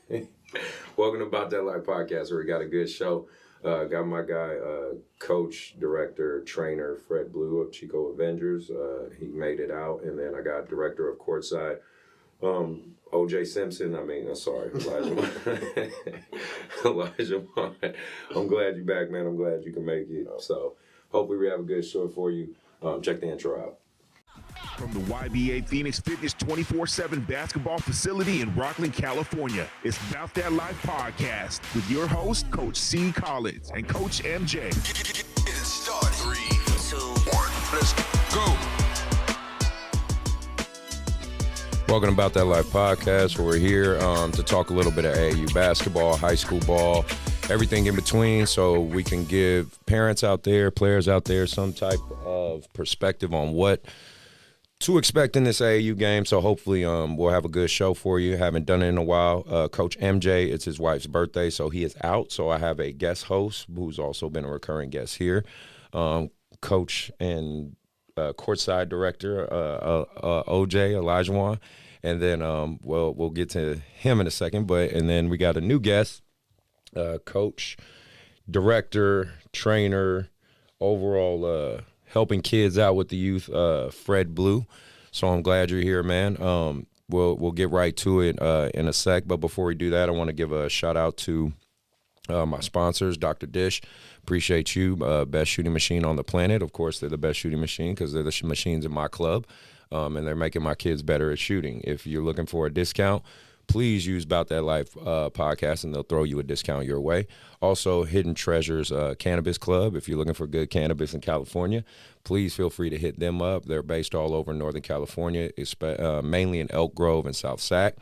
Welcome to About That Life podcast, where we got a good show. Got my guy, coach, director, trainer, Fred Blue of Chico Avengers. He made it out. And then I got director of courtside, OJ Simpson. Sorry, Elijah. Elijah. I'm glad you're back, man. I'm glad you can make it. So hopefully we have a good show for you. Check the intro out. From the YBA Phoenix Fitness 24/7 basketball facility in Rockland, California, it's About That Life podcast with your host, Coach C.Collins and Coach MJ. Get it started. 3, 2, 1, let's go. Welcome to About That Life podcast, where we're here to talk a little bit of AAU basketball, high school ball, everything in between, so we can give parents out there, players out there, some type of perspective on what to expect in this AAU game. So hopefully we'll have a good show for you. Haven't done it in a while. Coach MJ, it's his wife's birthday, so he is out. So I have a guest host who's also been a recurring guest here, coach and courtside director, OJ Olajawon. And then we'll get to him in a second. And then we got a new guest, coach, director, trainer, overall helping kids out with the youth, Fred Blue. So I'm glad you're here, man. We'll get right to it in a sec. But before we do that, I want to give a shout out to my sponsors, Dr. Dish. Appreciate you. Best shooting machine on the planet. Of course, they're the best shooting machine because they're the machines in my club, and they're making my kids better at shooting. If you're looking for a discount, please use About That Life podcast, and they'll throw you a discount your way. Also, Hidden Treasures Cannabis Club. If you're looking for good cannabis in California, please feel free to hit them up. They're based all over Northern California, mainly in Elk Grove and South Sac.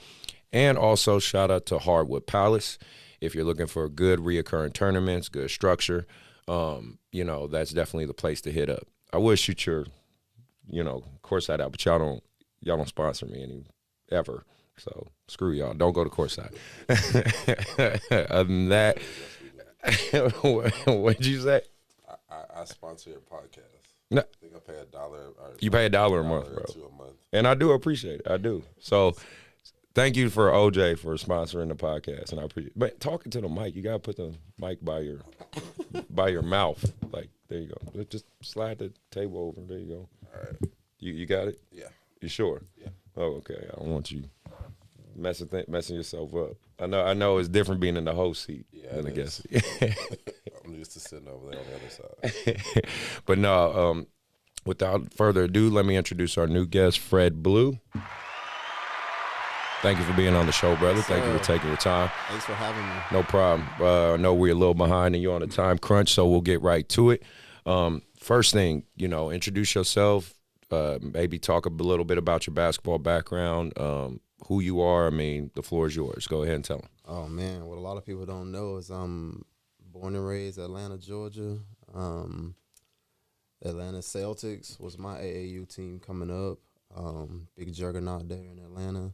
And also, shout out to Hardwood Palace. If you're looking for good reoccurring tournaments, good structure, that's definitely the place to hit up. I would shoot your, courtside out, but y'all don't sponsor me ever. So screw y'all. Don't go to courtside. Other than that, what'd you say? I sponsor your podcast. No. I think I pay $1. You pay $1 a month, bro. $2 a month. And I do appreciate it. I do. So thank you for OJ for sponsoring the podcast, and I appreciate it. But talking to the mic, you gotta put the mic by your mouth. Like, there you go. Just slide the table over. There you go. All right. You got it? Yeah. You sure? Yeah. Oh, okay. I don't want you messing yourself up. I know it's different being in the host seat than the guest seat. I'm used to sitting over there on the other side. But no, without further ado, let me introduce our new guest, Fred Blue. Thank you for being on the show, brother. Yes, Thank you for taking your time. Thanks for having me. No problem. I know we're a little behind and you're on a time crunch, so we'll get right to it. First thing, introduce yourself. Maybe talk a little bit about your basketball background, who you are. The floor is yours. Go ahead and tell them. Oh, man. What a lot of people don't know is I'm born and raised Atlanta, Georgia. Atlanta Celtics was my AAU team coming up. Big juggernaut there in Atlanta.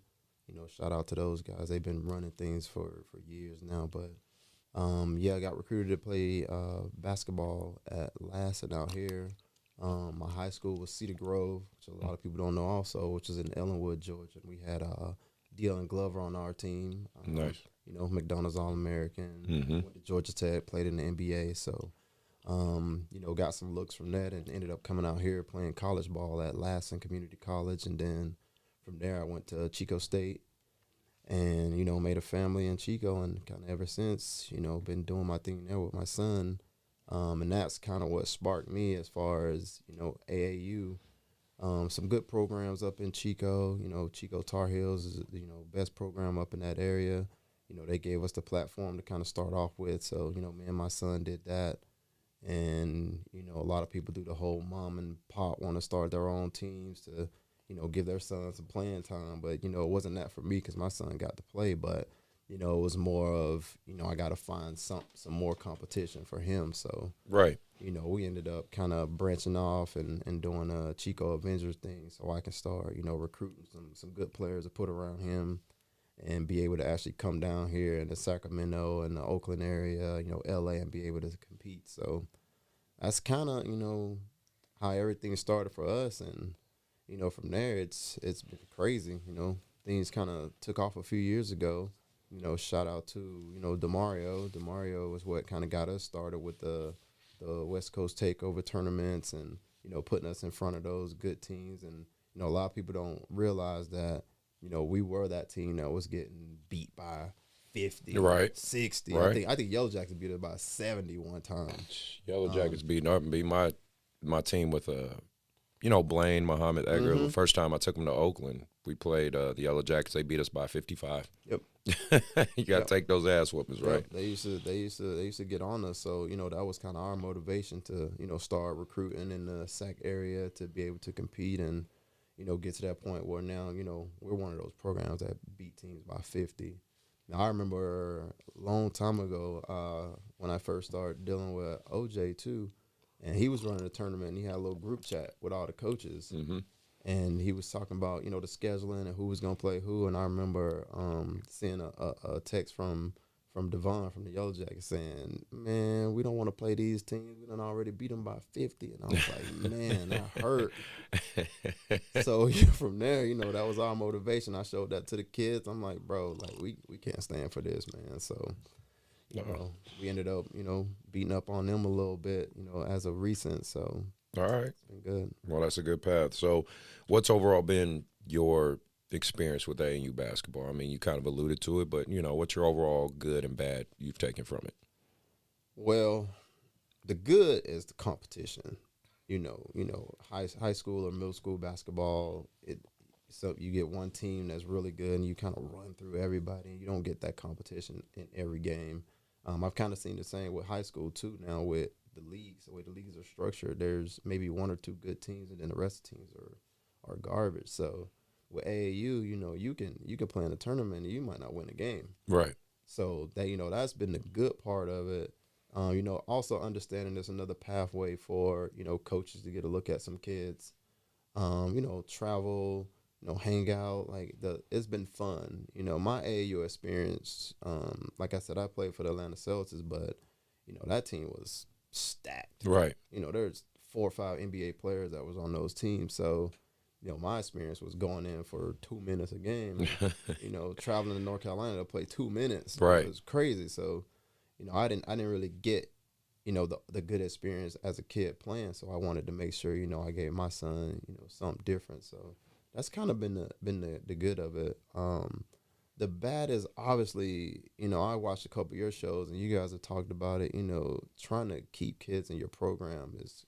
Shout out to those guys. They've been running things for years now. But, I got recruited to play basketball at Lassen out here. My high school was Cedar Grove, which a lot of people don't know also, which is in Ellenwood, Georgia. And we had Dylan Glover on our team. Nice. McDonald's All-American. Went to Georgia Tech, played in the NBA. So, got some looks from that and ended up coming out here playing college ball at Lassen Community College. And then from there I went to Chico State and, made a family in Chico. And kind of ever since, been doing my thing there with my son. And that's kind of what sparked me as far as, AAU. Some good programs up in Chico. Chico Tar Heels is, best program up in that area. They gave us the platform to kind of start off with. So, me and my son did that. And, a lot of people do the whole mom and pop want to start their own teams to, give their son some playing time. But, it wasn't that for me because my son got to play. But, it was more of, I got to find some more competition for him. So, right. We ended up kind of branching off and doing a Chico Avengers thing so I can start, recruiting some good players to put around him and be able to actually come down here in the Sacramento and the Oakland area, LA, and be able to compete. So that's kind of, how everything started for us. And, from there, it's been crazy. Things kind of took off a few years ago. shout out to, DeMario. DeMario was what kind of got us started with the West Coast Takeover tournaments and, putting us in front of those good teams. And, a lot of people don't realize that, we were that team that was getting beat by 50, right, 60. Right. I think Yellow Jackets beat us by 70 one time. Yellow Jackets beat my team with Blaine, Muhammad Edgar. The first time I took them to Oakland, we played the Yellow Jackets. They beat us by 55. Yep. You got to take those ass whoopings, right? They used to get on us. So, that was kind of our motivation to, start recruiting in the SAC area to be able to compete and, get to that point where now, we're one of those programs that beat teams by 50. Now, I remember a long time ago when I first started dealing with OJ too, and he was running a tournament and he had a little group chat with all the coaches. Mm-hmm. And he was talking about, the scheduling and who was going to play who. And I remember seeing a text from Devon from the Yellow Jackets saying, man, we don't want to play these teams. We done already beat them by 50. And I was like, man, that hurt. So from there, that was our motivation. I showed that to the kids. I'm like, bro, like we can't stand for this, man. So, we ended up, beating up on them a little bit, as of recent. So. All right. It's been good. Well, that's a good path. So what's overall been your experience with AAU basketball? I mean, you kind of alluded to it, but, what's your overall good and bad you've taken from it? Well, the good is the competition. High school or middle school basketball, so you get one team that's really good and you kind of run through everybody and you don't get that competition in every game. I've kind of seen the same with high school too now with the leagues. The way the leagues are structured, there's maybe one or two good teams and then the rest of the teams are garbage. So with AAU, you can play in a tournament and you might not win a game. Right. So that that's been the good part of it. Also understanding there's another pathway for, coaches to get a look at some kids, travel, hang out. It's been fun. My AAU experience, like I said, I played for the Atlanta Celtics, but, that team was stacked. Right. There's 4 or 5 NBA players that was on those teams. So, my experience was going in for 2 minutes a game, traveling to North Carolina to play 2 minutes. Right. It was crazy. So, I didn't really get, the good experience as a kid playing. So I wanted to make sure, I gave my son, something different. So that's kind of been the good of it. The bad is obviously, I watched a couple of your shows and you guys have talked about it, trying to keep kids in your program is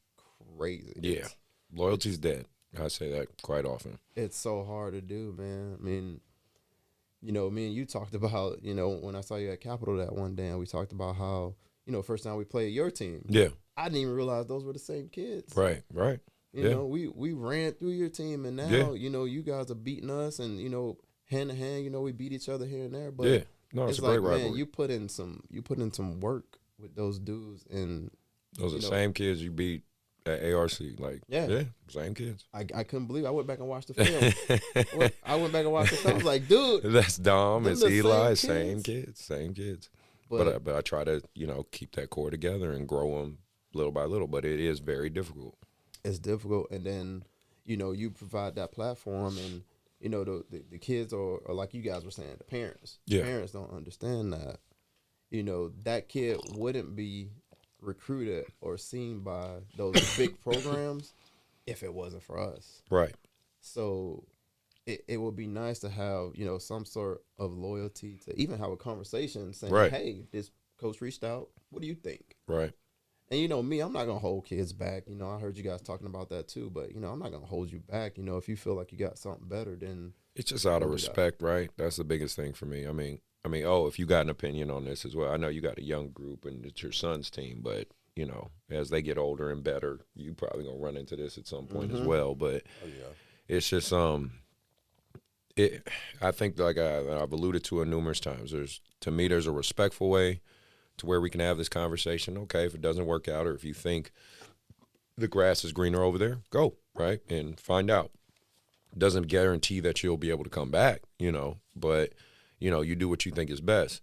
crazy. Yeah. Loyalty's dead. I say that quite often. It's so hard to do, man. I mean, me and you talked about, when I saw you at Capitol that one day and we talked about how, first time we played your team. Yeah. I didn't even realize those were the same kids. Right. We ran through your team and now, you guys are beating us and, hand to hand, we beat each other here and there. But it's a great rivalry. Man, you put in some work with those dudes and those are the same kids you beat at ARC. Same kids. I couldn't believe it. I went back and watched the film. I went back and watched the film. I was like, dude. That's Dom. It's Eli. Same kids. Same kids. But I try to, keep that core together and grow them little by little. But it is very difficult. It's difficult. And then, you provide that platform and, the kids are like you guys were saying, the parents. Yeah. The parents don't understand that, that kid wouldn't be recruited or seen by those big programs if it wasn't for us. Right. So it would be nice to have, some sort of loyalty to even have a conversation saying, right. Hey, this coach reached out. What do you think? Right. And me, I'm not going to hold kids back. I heard you guys talking about that too, but, I'm not going to hold you back. If you feel like you got something better, then it's just out of respect, right? That's the biggest thing for me. I mean, if you got an opinion on this as well, I know you got a young group and it's your son's team, but as they get older and better, you probably gonna run into this at some point as well. But it's just I think like I've alluded to it numerous times. There's a respectful way to where we can have this conversation. Okay, if it doesn't work out, or if you think the grass is greener over there, go right and find out. It doesn't guarantee that you'll be able to come back, but you do what you think is best,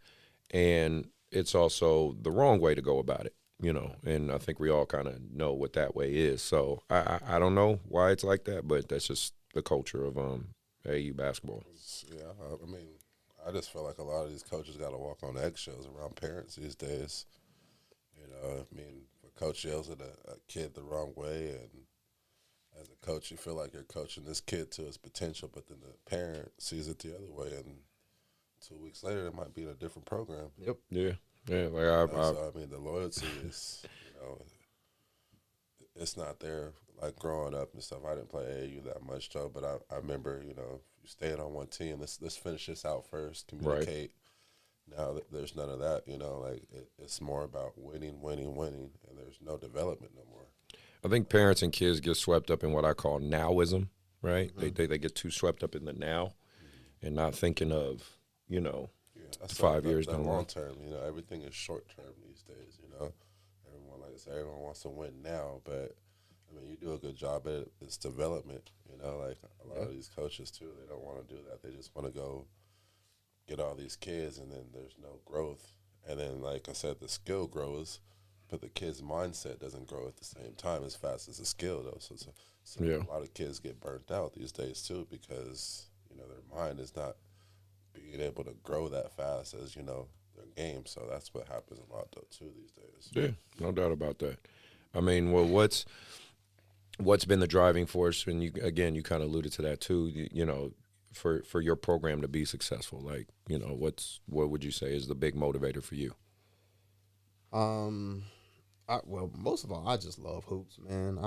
and it's also the wrong way to go about it. And I think we all kind of know what that way is. So I don't know why it's like that, but that's just the culture of AAU basketball. Yeah, I mean, I just feel like a lot of these coaches got to walk on eggshells around parents these days. You know, I mean, if a coach yells at a kid the wrong way, and as a coach, you feel like you're coaching this kid to his potential, but then the parent sees it the other way, and 2 weeks later, it might be in a different program. Yep. Yeah. Like So, I mean, the loyalty is, it's not there. Like growing up and stuff, I didn't play AAU that much, though. But I remember, you staying on one team. Let's finish this out first. Communicate. Right. Now there's none of that. Like it's more about winning, and there's no development no more. I think parents and kids get swept up in what I call nowism, right? Mm-hmm. They get too swept up in the now, and not thinking of 5 that, years that down the long road. term. Everything is short term these days. Everyone, like I said, everyone wants to win now, but I mean, you do a good job at it. It's development. Like a lot of these coaches too, they don't want to do that. They just want to go get all these kids, and then there's no growth. And then, like I said, the skill grows, but the kid's mindset doesn't grow at the same time as fast as the skill, though. So a lot of kids get burnt out these days too, because their mind is not being able to grow that fast as their game. So that's what happens a lot though too these days. Yeah, no doubt about that. I mean, well, what's been the driving force? And you kind of alluded to that too. For your program to be successful, like what would you say is the big motivator for you? Well, most of all, I just love hoops, man.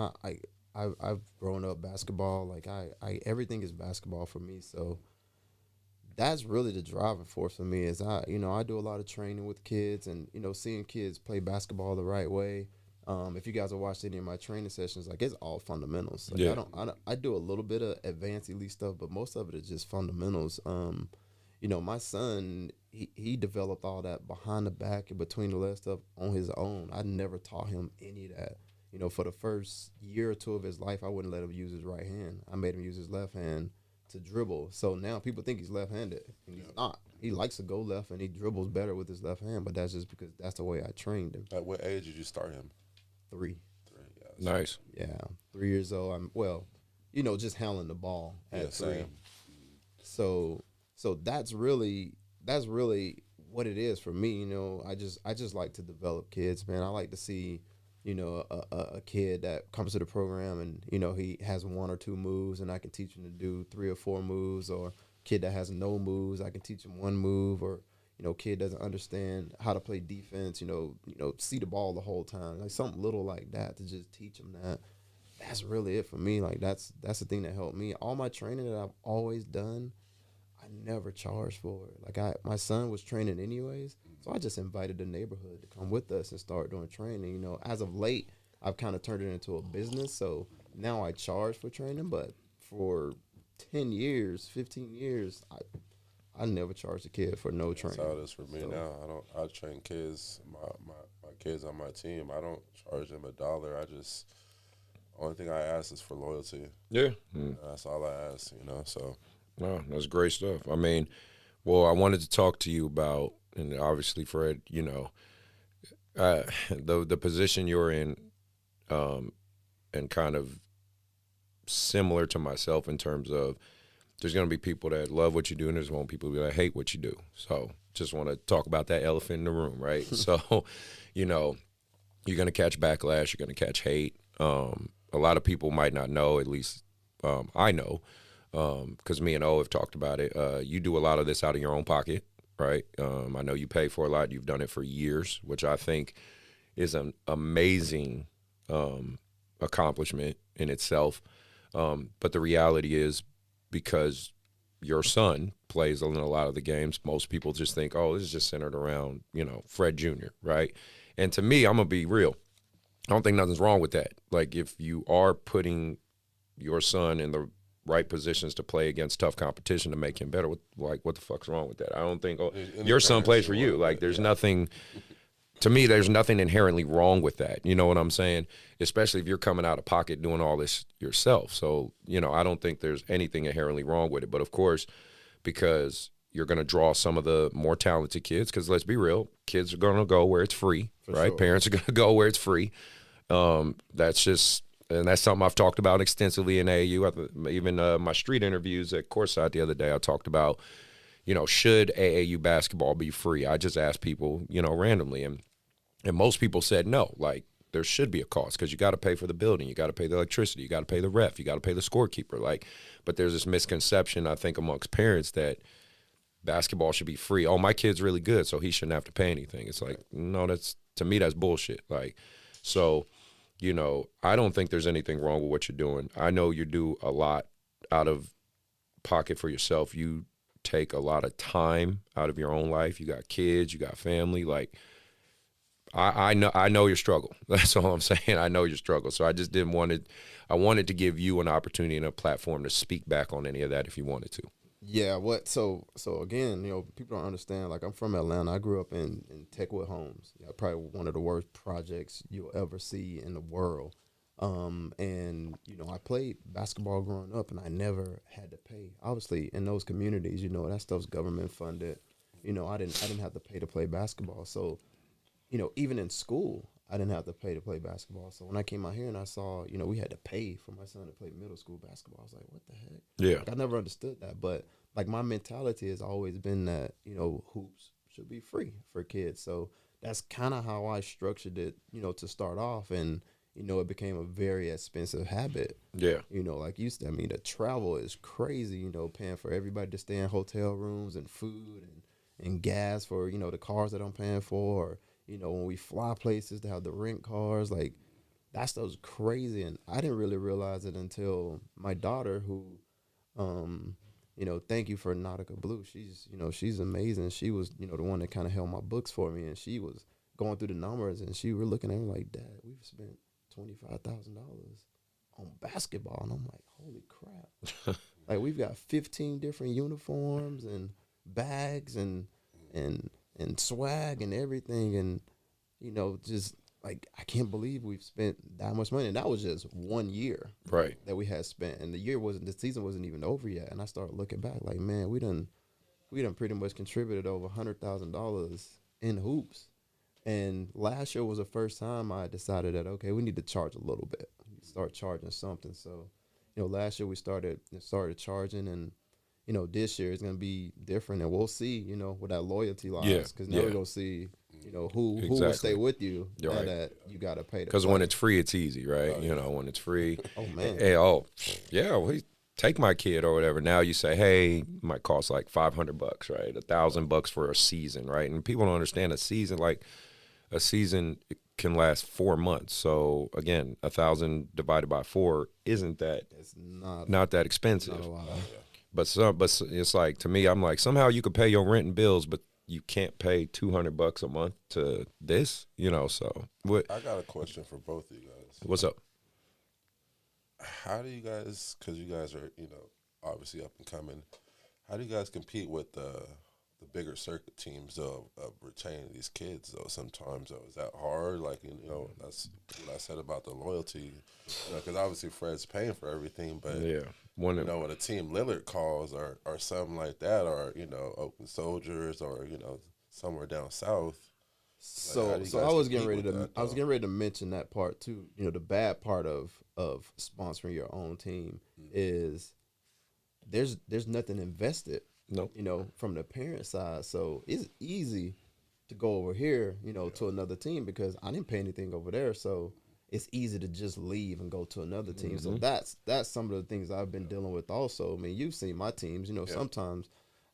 I've grown up basketball. Like I everything is basketball for me. So that's really the driving force for me. Is I do a lot of training with kids, and seeing kids play basketball the right way. If you guys have watched any of my training sessions, like it's all fundamentals. Like I do a little bit of advanced elite stuff, but most of it is just fundamentals. My son, he developed all that behind the back and between the legs stuff on his own. I never taught him any of that. For the first year or two of his life, I wouldn't let him use his right hand. I made him use his left hand to dribble. So now people think he's left-handed, and he's not. He likes to go left, and he dribbles better with his left hand, but that's just because that's the way I trained him. At what age did you start him? 3. Yeah, Nice. Yeah, 3 years old. Just handling the ball at 3. Same. So that's really what it is for me. I just like to develop kids, man. I like to see, a kid that comes to the program and he has 1 or 2 moves, and I can teach him to do 3 or 4 moves. Or kid that has no moves, I can teach him 1 move. Or kid doesn't understand how to play defense, see the ball the whole time. Like something little like that to just teach them that. That's really it for me. Like that's the thing that helped me. All my training that I've always done, I never charged for it. Like my son was training anyways, so I just invited the neighborhood to come with us and start doing training. As of late, I've kind of turned it into a business, so now I charge for training. But for 10 years, 15 years, I never charged a kid for no training. That's how it is for me now. I train kids, my kids on my team. I don't charge them $1. Only thing I ask is for loyalty. Yeah. That's all I ask, so. No, that's great stuff. I mean, well, I wanted to talk to you about, and obviously, Fred, the position you're in, and kind of similar to myself in terms of there's going to be people that love what you do, and there's going to be people that hate what you do. So just want to talk about that elephant in the room, right? So, you're going to catch backlash. You're going to catch hate. A lot of people might not know, at least I know, because me and O have talked about it. You do a lot of this out of your own pocket, right? I know you pay for a lot. You've done it for years, which I think is an amazing accomplishment in itself. But the reality is, because your son plays in a lot of the games, most people just think, oh, this is just centered around, Fred Jr., right? And to me, I'm going to be real. I don't think nothing's wrong with that. Like, if you are putting your son in the right positions to play against tough competition to make him better, what the fuck's wrong with that? I don't think your son plays for you. Like, there's nothing – to me, there's nothing inherently wrong with that. You know what I'm saying? Especially if you're coming out of pocket doing all this yourself. So, I don't think there's anything inherently wrong with it. But, of course, because you're going to draw some of the more talented kids, because let's be real, kids are going to go where it's free, right? Sure. Parents are going to go where it's free. That's just – and that's something I've talked about extensively in AAU. Even my street interviews at courtside the other day, I talked about, should AAU basketball be free? I just asked people, randomly, and most people said no. Like, there should be a cost because you got to pay for the building, you got to pay the electricity, you got to pay the ref, you got to pay the scorekeeper. Like, but there's this misconception, I think, amongst parents that basketball should be free. Oh, my kid's really good, so he shouldn't have to pay anything. It's like, no, to me, that's bullshit. Like, so, I don't think there's anything wrong with what you're doing. I know you do a lot out of pocket for yourself. You take a lot of time out of your own life. You got kids, you got family. Like, I know your struggle. That's all I'm saying. I know your struggle. So I just I wanted to give you an opportunity and a platform to speak back on any of that if you wanted to. Yeah, so again, people don't understand. Like, I'm from Atlanta. I grew up in Techwood Homes. Probably one of the worst projects you'll ever see in the world. And I played basketball growing up, and I never had to pay. Obviously, in those communities, that stuff's government funded. I didn't have to pay to play basketball. So, even in school, I didn't have to pay to play basketball. So when I came out here and I saw, we had to pay for my son to play middle school basketball, I was like, what the heck? Yeah. Like, I never understood that. But, like, my mentality has always been that, hoops should be free for kids. So that's kind of how I structured it, to start off. And, it became a very expensive habit. Yeah. Like you said, the travel is crazy, paying for everybody to stay in hotel rooms and food and gas for, the cars that I'm paying for, or, when we fly places to have the rent cars, like, that stuff's crazy. And I didn't really realize it until my daughter, who, thank you for Nautica Blue. She's amazing. She was, the one that kind of held my books for me, and she was going through the numbers, and she were looking at me like, Dad, we've spent $25,000 on basketball. And I'm like, holy crap. Like, we've got 15 different uniforms and bags and swag and everything, and just like, I can't believe we've spent that much money. And that was just 1 year, right, that we had spent, and the season wasn't even over yet. And I started looking back like, man, we done pretty much contributed over $100,000 in hoops. And last year was the first time I decided that, okay, we need to charge a little bit, start charging something. So last year we started charging, and this year is going to be different, and we'll see, what that loyalty lies, because now we're going to see, who will stay with you, right, that you got to pay. Because when it's free, it's easy, right? When it's free. Oh, man. Hey, well, take my kid or whatever. Now you say, hey, it might cost like $500, right? $1,000 for a season, right? And people don't understand a season can last 4 months. So again, 1,000 divided by 4 isn't that, it's not that expensive. Not a lot. But it's like, to me, I'm like, somehow you could pay your rent and bills, but you can't pay $200 a month to this, so what? I got a question for both of you guys. What's up? How do you guys, because you guys are, obviously up and coming, how do you guys compete with the bigger circuit teams of retaining these kids, though? Sometimes, though, is that hard? Like, that's what I said about the loyalty, because obviously Fred's paying for everything, but when a team Lillard calls or something like that, or Oakland Soldiers, or somewhere down south. So I was getting ready to mention that part too. The bad part of sponsoring your own team is there's nothing invested. No. From the parent side. So it's easy to go over here, to another team, because I didn't pay anything over there. So it's easy to just leave and go to another team. So that's some of the things I've been dealing with also. I mean, you've seen my teams, sometimes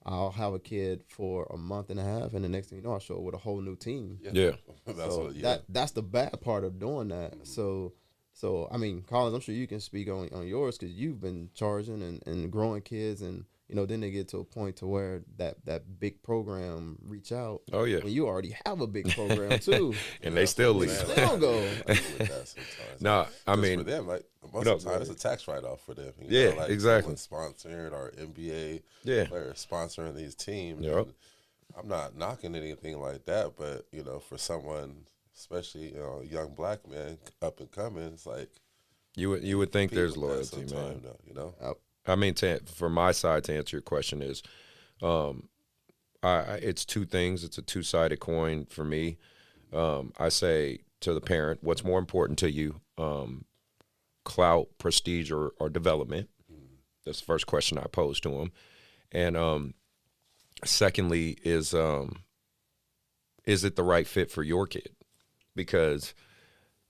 I'll have a kid for a month and a half, and the next thing you know, I'll show up with a whole new team. Yeah. That's the bad part of doing that. So I mean, Collins, I'm sure you can speak on yours, because you've been charging and growing kids, and then they get to a point to where that big program reach out. Oh, yeah. When you already have a big program too. And they still leave. They don't go. No, I mean, for them, like, most of the time, it's a tax write-off for them. Like, exactly. Sponsoring our NBA players sponsoring these teams. Yep. I'm not knocking anything like that, but, for someone, especially, a young black man up and coming, it's like, you would think there's loyalty, man. Though, I mean, from my side, to answer your question is, it's two things. It's a two-sided coin for me. I say to the parent, what's more important to you, clout, prestige, or development? That's the first question I pose to them. And Secondly, is it the right fit for your kid? Because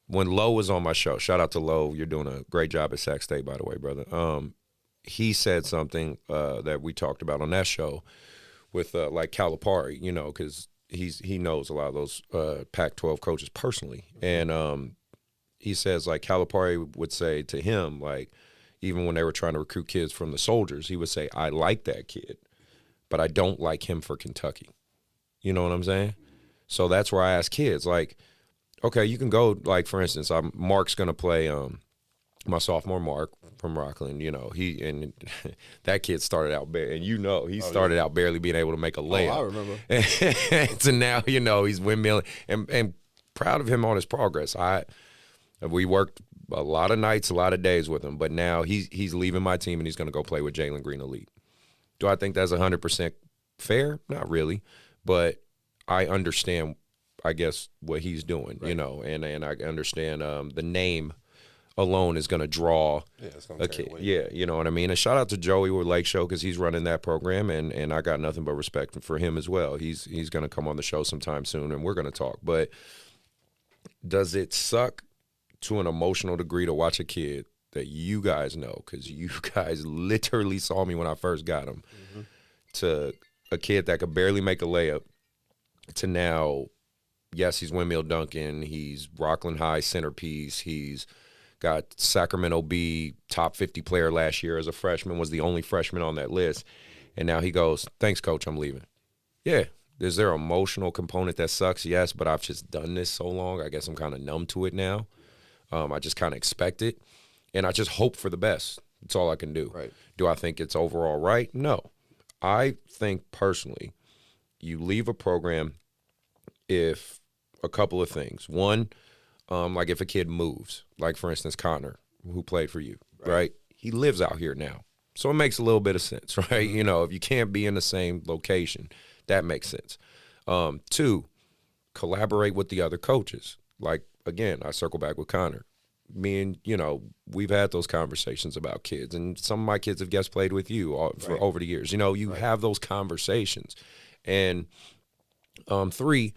when Lowe was on my show, shout out to Lowe, you're doing a great job at Sac State, by the way, brother. He said something that we talked about on that show with like Calipari, you know, because he knows a lot of those Pac-12 coaches personally, and he says like Calipari would say to him, like even when they were trying to recruit kids from the soldiers, he would say, "I like that kid, but I don't like him for Kentucky." You know what I'm saying? So that's where I ask kids, like, okay, you can go, like, for instance, Mark's going to play my sophomore Mark from Rockland, you know, that kid started out and he started out barely being able to make a layup. Oh, I remember. So now, you know, he's windmilling and proud of him on his progress. We worked a lot of nights, a lot of days with him, but now he's leaving my team and he's going to go play with Jalen Green Elite. Do I think that's 100% fair? Not really, but I understand, I guess, what he's doing, right. You know, and I understand the name alone is going to draw a kid. Yeah, you know what I mean? And shout out to Joey with Lake Show because he's running that program, and I got nothing but respect for him as well. He's going to come on the show sometime soon, and we're going to talk. But does it suck to an emotional degree to watch a kid that you guys know, because you guys literally saw me when I first got him, to a kid that could barely make a layup, to now, yes, he's windmill dunking, he's Rockland High centerpiece, he's got Sacramento Bee top 50 player last year as a freshman, was the only freshman on that list, and now he goes, "Thanks, coach, I'm leaving." Yeah, is there an emotional component that sucks? Yes, but I've just done this so long, I guess I'm kind of numb to it now. I just kind of expect it, and I just hope for the best. That's all I can do. Right. Do I think it's overall right? No. I think personally, you leave a program if a couple of things. One, like if a kid moves, like for instance Connor, who played for you, right? He lives out here now. So it makes a little bit of sense, right? You know, if you can't be in the same location, that makes sense. Two, collaborate with the other coaches. Like, again, I circle back with Connor. Me and, you know, we've had those conversations about kids, and some of my kids have guest played with you for over the years. You know, you have those conversations. And three,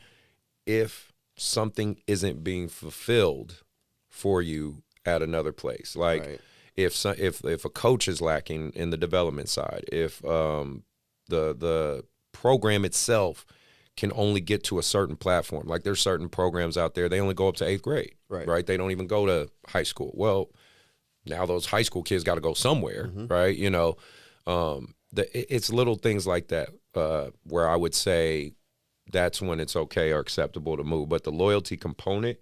if something isn't being fulfilled for you at another place, like if a coach is lacking in the development side, if the program itself can only get to a certain platform, like there's certain programs out there, they only go up to 8th grade, right? They don't even go to high school. Well, now those high school kids got to go somewhere, right? You know, it's little things like that where I would say that's when it's okay or acceptable to move. But the loyalty component,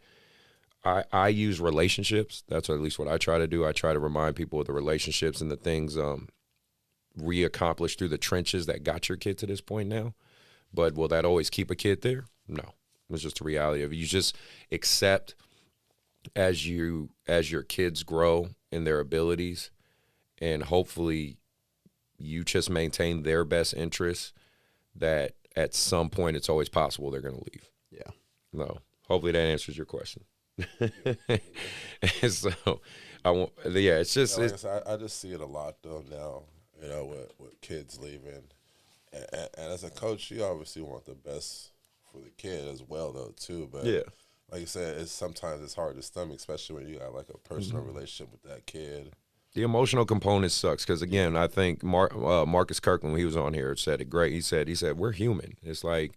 I use relationships. That's at least what I try to do. I try to remind people of the relationships and the things re-accomplished through the trenches that got your kid to this point now. But will that always keep a kid there? No. It's just a reality of it. You just accept as your kids grow in their abilities, and hopefully you just maintain their best interests, that at some point it's always possible they're going to leave. Yeah. No. Hopefully that answers your question. And so it's just I just see it a lot though now, you know, with kids leaving. And as a coach, you obviously want the best for the kid as well, though, too. But like you said, sometimes it's hard to stomach, especially when you got like a personal relationship with that kid. The emotional component sucks because, again, I think Marcus Kirkland, when he was on here, said it great. He said we're human. It's like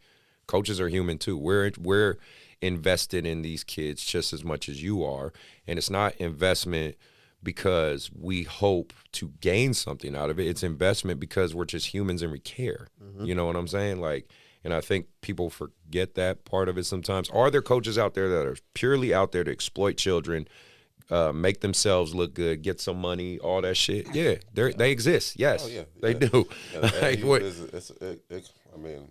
coaches are human too. We're invested in these kids just as much as you are, and it's not investment because we hope to gain something out of it. It's investment because we're just humans and we care. You know what I'm saying? Like, and I think people forget that part of it sometimes. Are there coaches out there that are purely out there to exploit children, make themselves look good, get some money, all that shit? Yeah, they exist. Yes, they do. Yeah, like, I mean,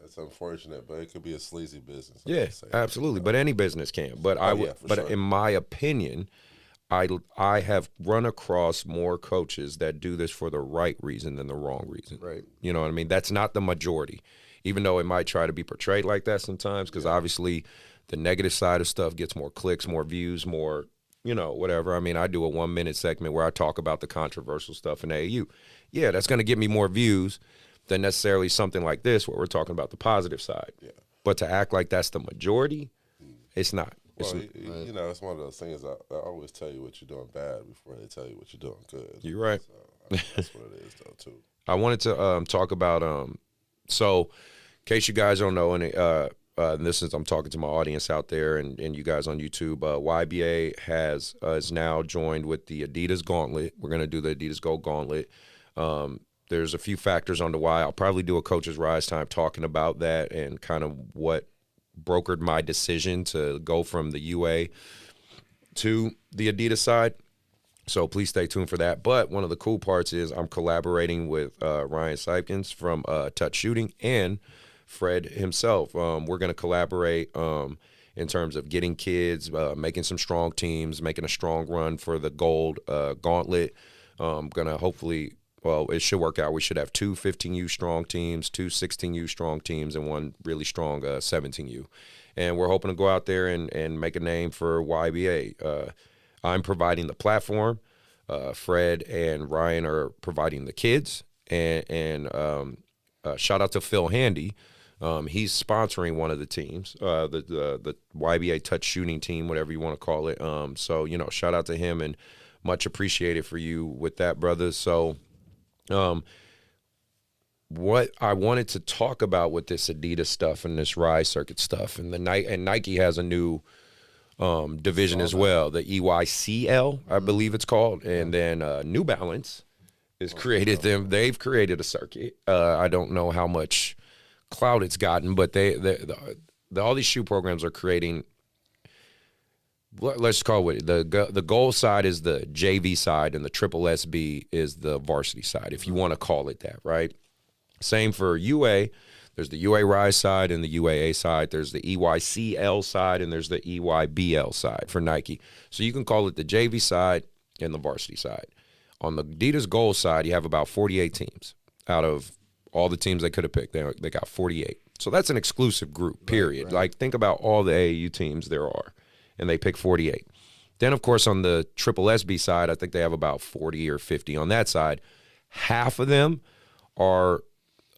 it's unfortunate, but it could be a sleazy business. Yeah, absolutely. But any business can. But in my opinion, I have run across more coaches that do this for the right reason than the wrong reason. Right. You know what I mean? That's not the majority, even though it might try to be portrayed like that sometimes, because obviously the negative side of stuff gets more clicks, more views, more, you know, whatever. I mean, I do a 1-minute segment where I talk about the controversial stuff in AAU. Yeah, that's going to get me more views, than necessarily something like this where we're talking about the positive side. Yeah. But to act like that's the majority, it's not. Well, you know, it's one of those things. I always tell you what you're doing bad before they tell you what you're doing good. You're right. So I mean, that's what it is, though, too. I wanted to talk about so in case you guys don't know, and this is I'm talking to my audience out there and you guys on YouTube. YBA is now joined with the Adidas Gauntlet. We're gonna do the Adidas Go Gauntlet. There's a few factors on the why. I'll probably do a Coach's Rise time talking about that and kind of what brokered my decision to go from the UA to the Adidas side. So please stay tuned for that. But one of the cool parts is I'm collaborating with Ryan Sipkins from Touch Shooting and Fred himself. We're going to collaborate in terms of getting kids, making some strong teams, making a strong run for the gold gauntlet. Going to hopefully, well, it should work out. We should have 2 15U strong teams, 2 16U strong teams, and 1 really strong 17U. And we're hoping to go out there and make a name for YBA. I'm providing the platform. Fred and Ryan are providing the kids. And shout out to Phil Handy. He's sponsoring one of the teams, the YBA Touch Shooting team, whatever you want to call it. So, you know, shout out to him and much appreciated for you with that, brother. So what I wanted to talk about with this Adidas stuff and this Rise Circuit stuff, and Nike has a new division as well, the EYCL, I believe it's called, and then New Balance has created them. They've created a circuit. I don't know how much clout it's gotten, but all these shoe programs are creating. Let's call it the gold side is the JV side, and the triple SB is the varsity side, if you want to call it that, right? Same for UA. There's the UA Rise side and the UAA side. There's the EYCL side and there's the EYBL side for Nike. So you can call it the JV side and the varsity side. On the Adidas Gold side, you have about 48 teams out of all the teams they could have picked. They got 48. So that's an exclusive group, period. Right. Like, think about all the AAU teams there are, and they pick 48. Then, of course, on the triple SB side, I think they have about 40 or 50 on that side. Half of them are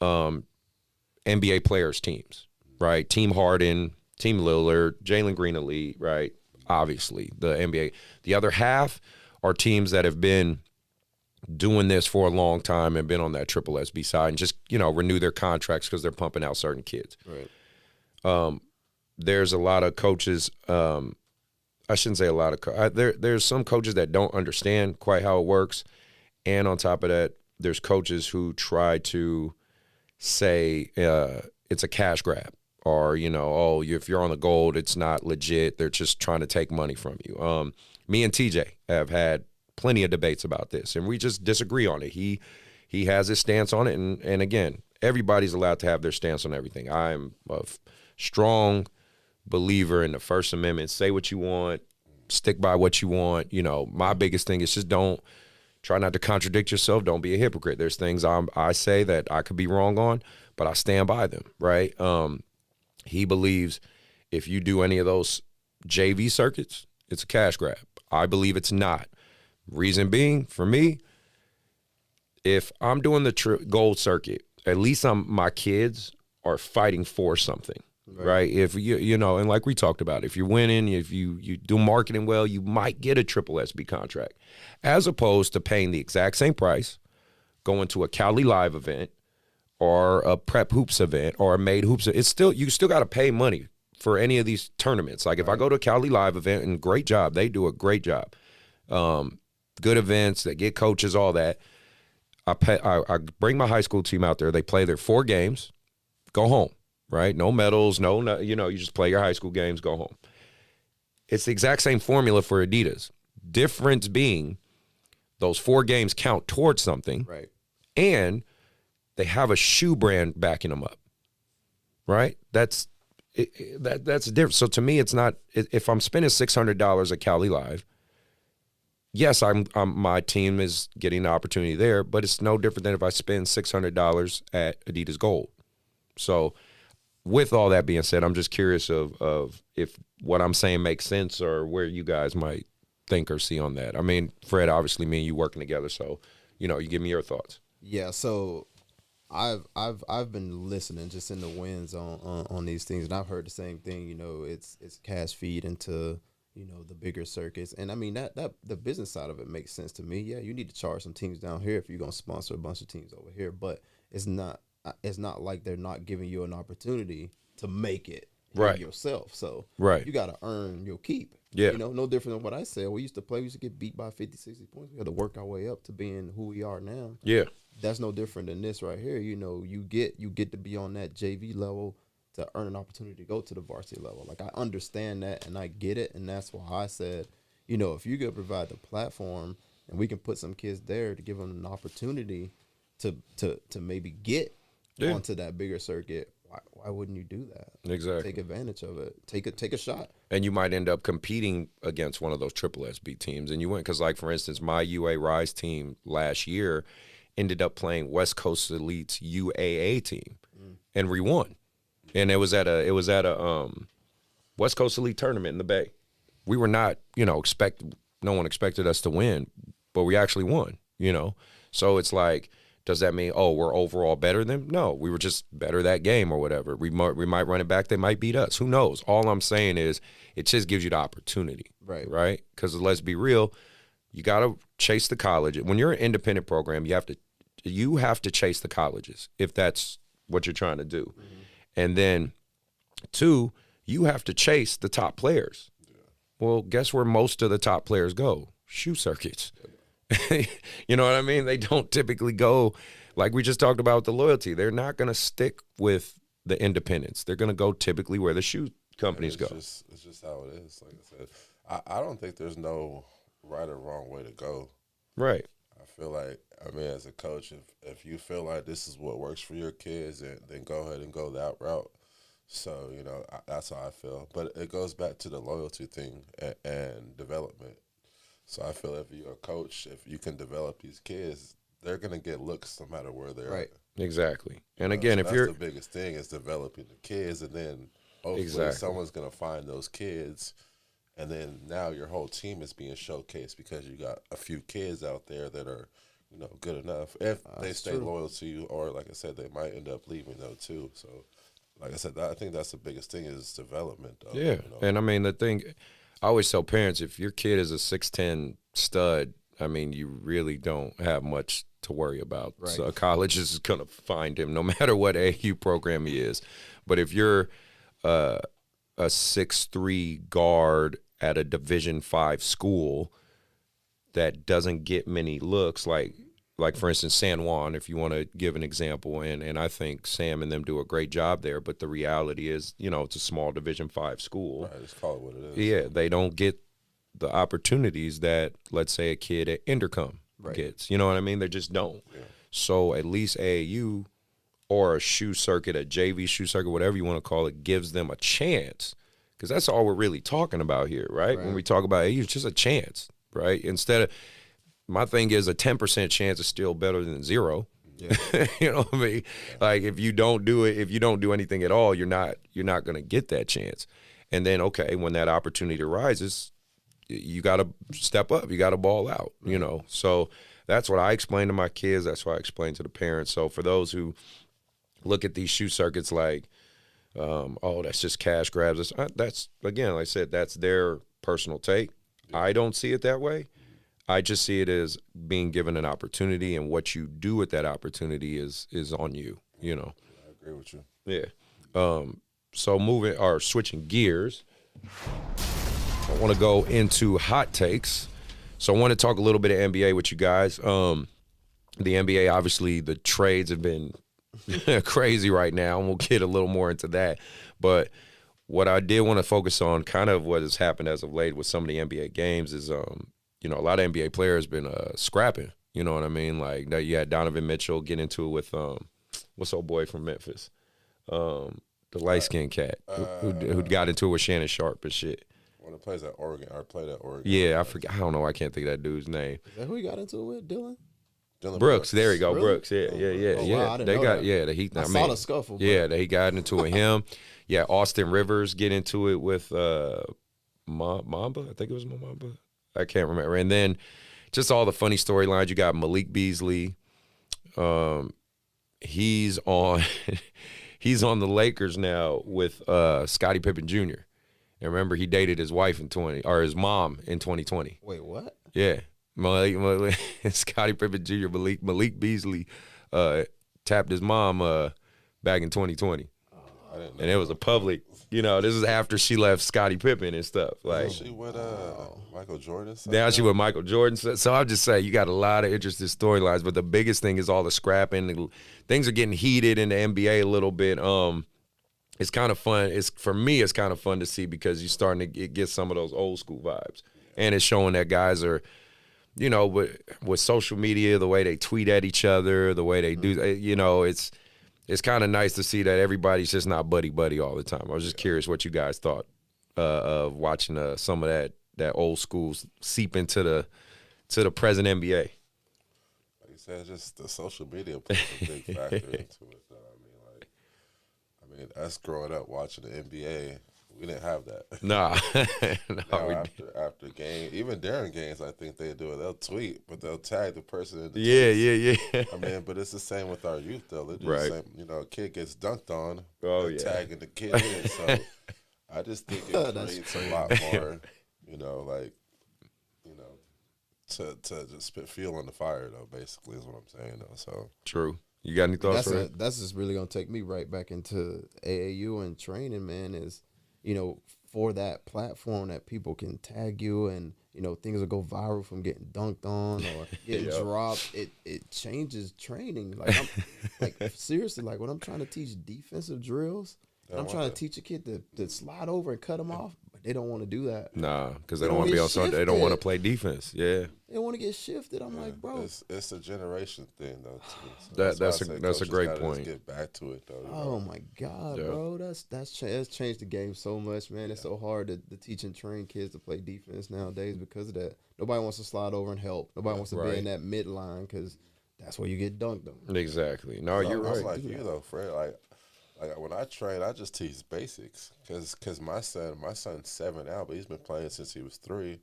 NBA players' teams, right? Team Harden, Team Lillard, Jalen Green Elite, right? Obviously, the NBA. The other half are teams that have been doing this for a long time and been on that triple SB side and just, renew their contracts because they're pumping out certain kids. Right. There's a lot of coaches. I shouldn't say a lot of there's some coaches that don't understand quite how it works. And on top of that, there's coaches who try to say it's a cash grab, or if you're on the gold, it's not legit. They're just trying to take money from you. Me and TJ have had plenty of debates about this, and we just disagree on it. He has his stance on it, and again, everybody's allowed to have their stance on everything. I'm a strong believer in the First Amendment. Say what you want, stick by what you want. My biggest thing is just don't try not to contradict yourself. Don't be a hypocrite. There's things I say that I could be wrong on, but I stand by them, right? He believes if you do any of those JV circuits, it's a cash grab. I believe it's not. Reason being, for me, if I'm doing the gold circuit, at least my kids are fighting for something, right? If and like we talked about, if you're winning, if you do marketing well, you might get a triple SB contract, as opposed to paying the exact same price, going to a Cali Live event or a Prep Hoops event or a Made Hoops. You still got to pay money for any of these tournaments. Like if I go to a Cali Live event, and great job, they do a great job. Good events, they get coaches, all that. I bring my high school team out there. They play their 4 games, go home, right? No medals, no, you just play your high school games, go home. It's the exact same formula for Adidas. Difference being those 4 games count towards something, right? And they have a shoe brand backing them up, right? That's different. So to me, it's not, if I'm spending $600 at Cali Live, yes, my team is getting the opportunity there, but it's no different than if I spend $600 at Adidas Gold. So with all that being said, I'm just curious of if what I'm saying makes sense or where you guys might think or see on that. I mean, Fred, obviously me and you working together, so, you give me your thoughts. Yeah, so I've been listening just in the wins on these things, and I've heard the same thing. You know, it's cash feed into, you know, the bigger circuits, and I mean that the business side of it makes sense to me. Yeah, you need to charge some teams down here if you're gonna sponsor a bunch of teams over here, but it's not like they're not giving you an opportunity to make it Right. yourself. So Right. you got to earn your keep. Yeah. You know, no different than what I said. We used to get beat by 50, 60 points. We had to work our way up to being who we are now. Yeah. That's no different than this right here. You know, you get to be on that JV level to earn an opportunity to go to the varsity level. Like, I understand that and I get it, and that's why I said, you know, if you could provide the platform and we can put some kids there to give them an opportunity to maybe get onto that bigger circuit, why wouldn't you do that? Exactly. Take advantage of it. Take a shot. And you might end up competing against one of those triple SB teams. And you win because, like, for instance, my UA Rise team last year ended up playing West Coast Elite's UAA team, and we won. And it was at a West Coast Elite tournament in the Bay. We were not, you know, no one expected us to win, but we actually won, you know. So it's like, does that mean, oh, we're overall better than them? No, we were just better that game or whatever. We might run it back. They might beat us. Who knows? All I'm saying is it just gives you the opportunity. Right? Because let's be real, you got to chase the college. When you're an independent program, you have to chase the colleges if that's what you're trying to do. And then, 2, you have to chase the top players. Well, guess where most of the top players go? Shoe circuits. You know what I mean? They don't typically go, like we just talked about the loyalty. They're not going to stick with the independents. They're going to go typically where the shoe companies go. It's just how it is. Like I said, I don't think there's no right or wrong way to go. Right. I feel like, I mean, as a coach, if you feel like this is what works for your kids, then go ahead and go that route. So, you know, that's how I feel. But it goes back to the loyalty thing and development. So I feel if you're a coach, if you can develop these kids, they're going to get looks no matter where they're at. Exactly. And again, so if that's you're the biggest thing is developing the kids, and then hopefully someone's going to find those kids, and then now your whole team is being showcased because you got a few kids out there that are, you know, good enough. If they stay loyal to you, or like I said, they might end up leaving though too. So, like I said, I think that's the biggest thing is development. Though, yeah. You know? And I mean, the thing, I always tell parents, if your kid is a 6'10" stud, I mean, you really don't have much to worry about. Right. So college is going to find him no matter what AU program he is. But if you're a 6'3" guard at a Division V school that doesn't get many looks, like for instance, San Juan, if you want to give an example, and I think Sam and them do a great job there, but the reality is, you know, it's a small Division V school. Right, just call it what it is. Yeah, they don't get the opportunities that, let's say, a kid at Intercom gets. You know what I mean? They just don't. Yeah. So at least AAU or a shoe circuit, a JV shoe circuit, whatever you want to call it, gives them a chance, because that's all we're really talking about here, right? When we talk about AAU, it's just a chance, right? Instead of, my thing is a 10% chance is still better than 0. Yeah. You know what I mean? Like, if you don't do it, if you don't do anything at all, you're not going to get that chance. And then, okay, when that opportunity arises, you got to step up. You got to ball out, you know. So that's what I explain to my kids. That's what I explain to the parents. So for those who look at these shoe circuits like, oh, that's just cash grabs, that's, again, like I said, that's their personal take. I don't see it that way. I just see it as being given an opportunity, and what you do with that opportunity is on you, you know. I agree with you. Yeah. So switching gears, I want to go into hot takes. So I want to talk a little bit of NBA with you guys. The NBA, obviously, the trades have been crazy right now, and we'll get a little more into that. But what I did want to focus on, kind of what has happened as of late with some of the NBA games, is you know, a lot of NBA players been scrapping. You know what I mean? Like, you had Donovan Mitchell get into it with what's old boy from Memphis, the light skinned cat who got into it with Shannon Sharp and shit. When it plays at Oregon, I played at Oregon. Yeah, I forget. I don't know. I can't think of that dude's name. Is that who he got into it with? Dylan Brooks. There you go. Really? Brooks. Yeah. Wow, I didn't know that. I saw the scuffle. Yeah, he got into it. Him. Yeah, Austin Rivers get into it with Mamba. I think it was Mamba. I can't remember. And then just all the funny storylines. You got Malik Beasley, he's on he's on the Lakers now with Scottie Pippen Jr. And remember, he dated his wife his mom in 2020. Wait, what? Yeah, Scottie Pippen Jr. Malik Beasley tapped his mom back in 2020, and it was a public. This is after she left Scottie Pippen and stuff. Like she with Michael Jordan. Now she with Michael Jordan. So I'll just say you got a lot of interesting storylines, but the biggest thing is all the scrapping. Things are getting heated in the NBA a little bit. It's kind of fun. For me, it's kind of fun to see because you're starting to get some of those old school vibes, and it's showing that guys are, with social media, the way they tweet at each other, the way they do, it's kind of nice to see that everybody's just not buddy all the time. I was just curious what you guys thought of watching some of that old school seep into the present NBA. Like you said, just the social media plays a big factor into it. Though. I mean, us growing up watching the NBA, we didn't have that. Nah. Now, after game, even during games, I think they do it. They'll tweet, but they'll tag the person in the Yeah. I mean, but it's the same with our youth, though. They do Right. the same. A kid gets dunked on, Oh, they're yeah. tagging the kid in. So I just think it creates a lot more, to just put fuel on the fire, though, basically, is what I'm saying, though. So True. You got any thoughts, Ray? That's just really gonna take me right back into AAU and training, man. Is for that platform that people can tag you and things will go viral from getting dunked on or getting dropped. It changes training. Seriously, like when I'm trying to teach defensive drills, I'm trying to teach a kid to slide over and cut them off, but they don't want to do that. Nah, because they don't want to be on Sunday. They don't want to play defense. Yeah. They want to get shifted. I'm like, bro. It's a generation thing, though, too. So that's a great point. Get back to it, though. Oh my God, bro, that's changed the game so much, man. It's so hard to teach and train kids to play defense nowadays because of that. Nobody wants to slide over and help. Nobody wants to be in that midline because that's where you get dunked on. Exactly. No, you're right. I was like you though, Fred. Like when I train, I just teach basics because my son's 7 now, but he's been playing since he was 3.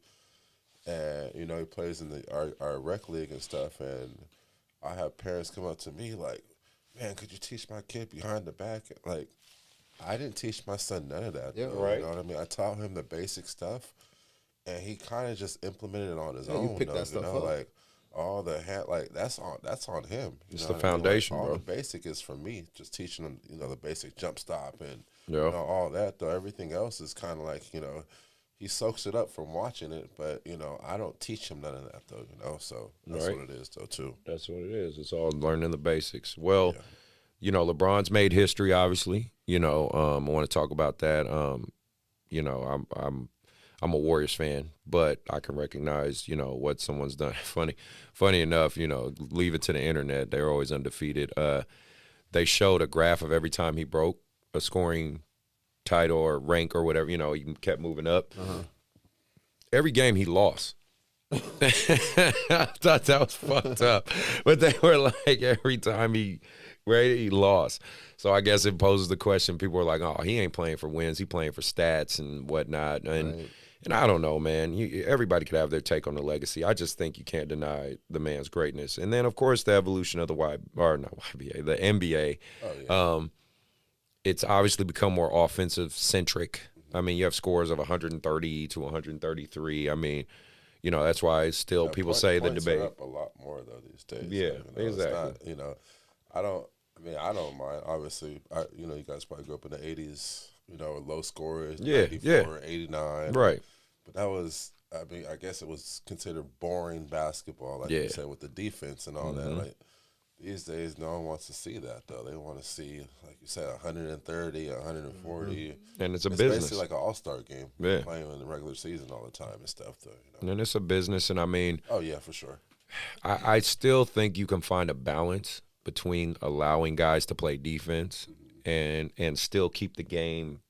And, he plays in our rec league and stuff. And I have parents come up to me like, man, could you teach my kid behind the back? Like, I didn't teach my son none of that. Yeah, though, right. You know what I mean? I taught him the basic stuff. And he kind of just implemented it on his own. You pick that stuff up. Like, all the that's on him. It's the foundation, all bro. the basic is from me, just teaching him, the basic jump stop and Yeah. all that. Though everything else is kind of like, he soaks it up from watching it, but I don't teach him none of that though. So that's Right. what it is though too. That's what it is. It's all learning the basics. Well, LeBron's made history, obviously. I want to talk about that. I'm a Warriors fan, but I can recognize, what someone's done. Funny enough, leave it to the internet. They're always undefeated. They showed a graph of every time he broke a scoring title or rank or whatever, he kept moving up. Every game he lost. I thought that was fucked up. But they were like, every time he lost. So I guess it poses the question. People were like, oh, he ain't playing for wins. He playing for stats and whatnot. And I don't know, man. Everybody could have their take on the legacy. I just think you can't deny the man's greatness. And then, of course, the evolution of the the NBA. Oh, yeah. It's obviously become more offensive-centric. I mean, you have scores of 130 to 133. I mean, that's why still people say the points debate. are up a lot more though these days. Yeah, exactly. It's not, I don't mind. Obviously, you guys probably grew up in the 80s. Low scorers, 94, 89. Right. But that was, I guess it was considered boring basketball, like you said, with the defense and all that. Like these days, no one wants to see that though. They want to see, like you said, 130, 140, and it's a it's business. basically like an all-star game. Yeah. Playing in the regular season all the time and stuff, though. And it's a business, and I mean, oh yeah, for sure. I still think you can find a balance between allowing guys to play defense and still keep the game,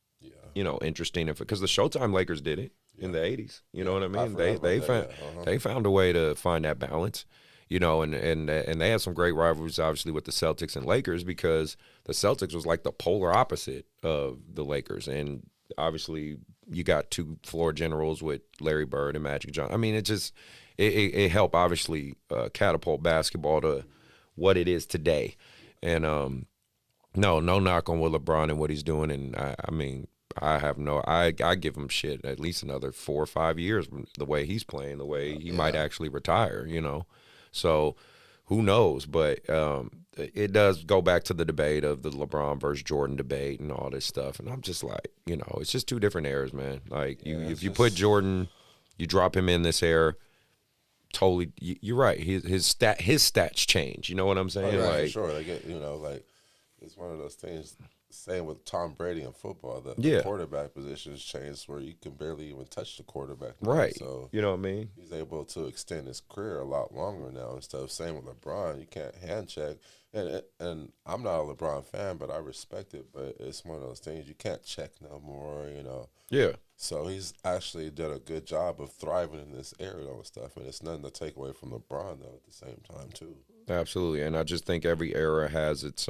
interesting. Because the Showtime Lakers did it in the 80s. You know what I mean? They found a way to find that balance. And they had some great rivalries, obviously, with the Celtics and Lakers because the Celtics was like the polar opposite of the Lakers. And obviously, you got two floor generals with Larry Bird and Magic Johnson. I mean, it helped, obviously, catapult basketball to what it is today. And no knock on what LeBron and what he's doing. And I mean, I give him shit at least another 4 or 5 years the way he's playing, the way he might actually retire, you know. So who knows? But it does go back to the debate of the LeBron versus Jordan debate and all this stuff. And I'm just like, you know, it's just two different eras, man. Like if you put Jordan, you drop him in this era, totally, you're right. His stats change. You know what I'm saying? Right, like, for sure. Like, you know, like it's one of those things. Same with Tom Brady in football. The quarterback positions changed where you can barely even touch the quarterback. Right. So you know what I mean? He's able to extend his career a lot longer now and stuff. Same with LeBron. You can't hand check. And I'm not a LeBron fan, but I respect it. But it's one of those things you can't check no more, you know. Yeah. So he's actually done a good job of thriving in this area and stuff. And it's nothing to take away from LeBron, though, at the same time, too. Absolutely. And I just think every era has its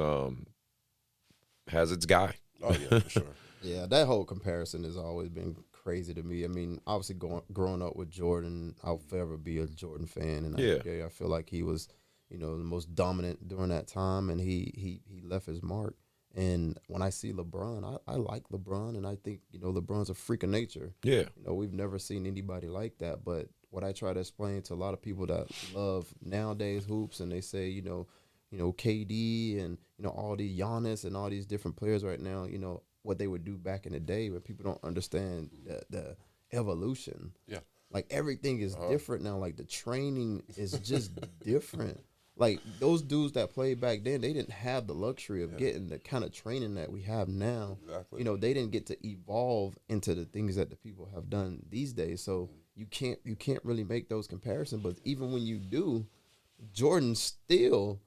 guy. Oh, yeah, for sure. Yeah, that whole comparison has always been crazy to me. I mean, obviously growing up with Jordan, I'll forever be a Jordan fan. And I feel like he was, you know, the most dominant during that time, and he left his mark. And when I see LeBron, I like LeBron, and I think, you know, LeBron's a freak of nature. Yeah. You know, we've never seen anybody like that. But what I try to explain to a lot of people that love nowadays hoops, and they say, you know, KD and, you know, all the Giannis and all these different players right now, you know, what they would do back in the day, but people don't understand the evolution. Yeah. Like, everything is different now. Like, the training is just different. Like, those dudes that played back then, they didn't have the luxury of getting the kind of training that we have now. Exactly. You know, they didn't get to evolve into the things that the people have done these days. So you can't really make those comparisons. But even when you do, Jordan still,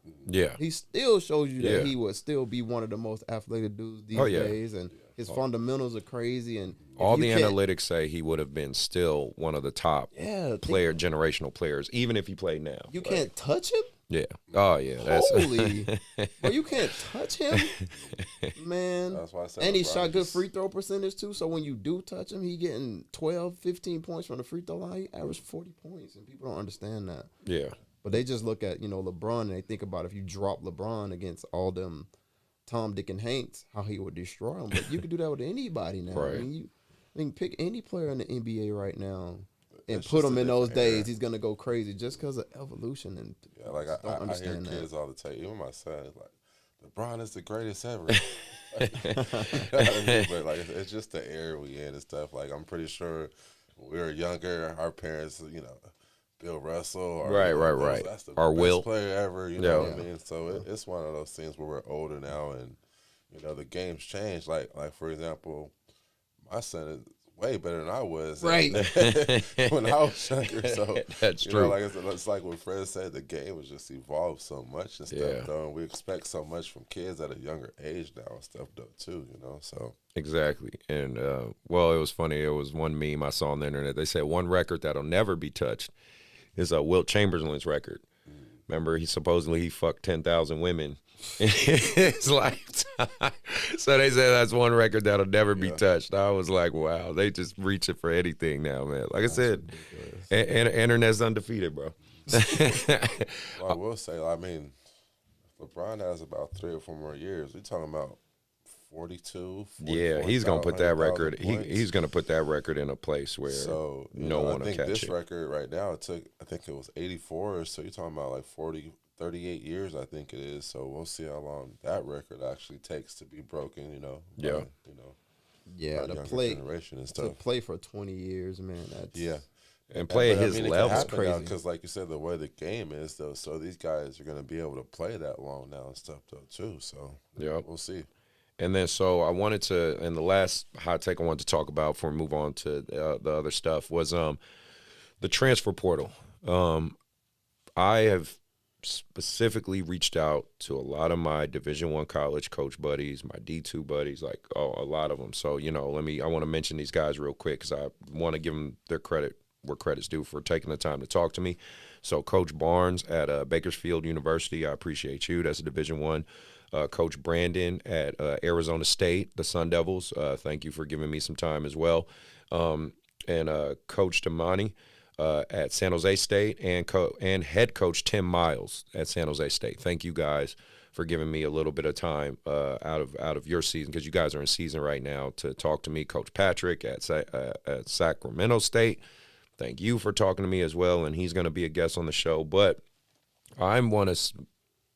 he still shows you that he would still be one of the most athletic dudes these days, and his fundamentals are crazy. And all the analytics say he would have been still one of the top generational players, even if he played now. You can't touch him? Yeah. Oh, yeah. That's Holy. Bro, you can't touch him? Man. That's why I said and he shot good free throw percentage, too. So when you do touch him, he getting 12, 15 points from the free throw line. He averaged 40 points, and people don't understand that. Yeah. But they just look at, you know, LeBron, and they think about if you drop LeBron against all them Tom, Dick, and Hanks, how he would destroy them. But you could do that with anybody now. Right. I mean, pick any player in the NBA right now and put him in those days. He's going to go crazy just because of evolution. And like I understand hear kids all the time. Even my son is like, LeBron is the greatest ever. You know what I mean? But like, it's just the era we in and stuff. Like, I'm pretty sure when we were younger, our parents, you know, Bill Russell, or right. That's the Or best Will player ever. You know what I mean? So it's one of those things where we're older now, and you know the game's changed. Like for example, my son is way better than I was. Right. When I was younger. So that's you true. know, like it's like what Fred said, the game has just evolved so much and stuff, though, and we expect so much from kids at a younger age now and stuff, though, too. You know, so exactly. And well, it was funny. It was one meme I saw on the internet. They said one record that'll never be touched is Wilt Chamberlain's record. Remember, he fucked 10,000 women in his lifetime. So they said that's one record that'll never be touched. I was like, wow, they just reach it for anything now, man. Like I said, internet's undefeated, bro. Well, I will say, I mean, LeBron has about 3 or 4 more years. We're talking about 42, 44, yeah, he's gonna put that record. He's gonna put that record in a place where no one will catch it. I think this record right now, I think it was 84. So you're talking about like 38 years, I think it is. So we'll see how long that record actually takes to be broken. You know. Yeah. To play for 20 years, man. That's and play at his level is crazy. Because, like you said, the way the game is, though, so these guys are gonna be able to play that long now and stuff, though, too. So we'll see. And then, so I wanted to, and the last hot take I wanted to talk about before we move on to the other stuff was the transfer portal. I have specifically reached out to a lot of my Division I college coach buddies, my D2 buddies, like a lot of them. So, you know, I want to mention these guys real quick because I want to give them their credit where credit's due for taking the time to talk to me. So, Coach Barnes at Bakersfield University, I appreciate you. That's a Division I. Coach Brandon at Arizona State, the Sun Devils. Thank you for giving me some time as well. And Coach Damani at San Jose State and head coach Tim Miles at San Jose State. Thank you guys for giving me a little bit of time out of your season, because you guys are in season right now, to talk to me. Coach Patrick at Sacramento State, thank you for talking to me as well, and he's going to be a guest on the show. But I want to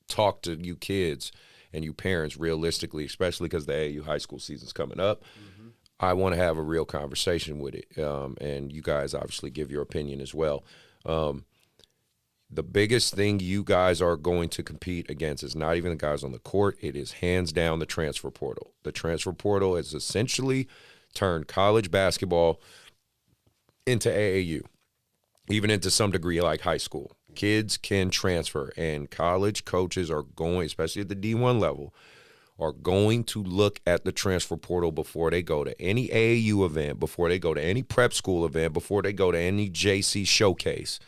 talk to you kids and you parents realistically, especially because the AAU high school season's coming up. Mm-hmm. I want to have a real conversation with it, and you guys obviously give your opinion as well. The biggest thing you guys are going to compete against is not even the guys on the court. It is hands down the transfer portal. The transfer portal has essentially turned college basketball into AAU, even into some degree like high school. Kids can transfer, and college coaches are going, especially at the D1 level, are going to look at the transfer portal before they go to any AAU event, before they go to any prep school event, before they go to any JC showcase.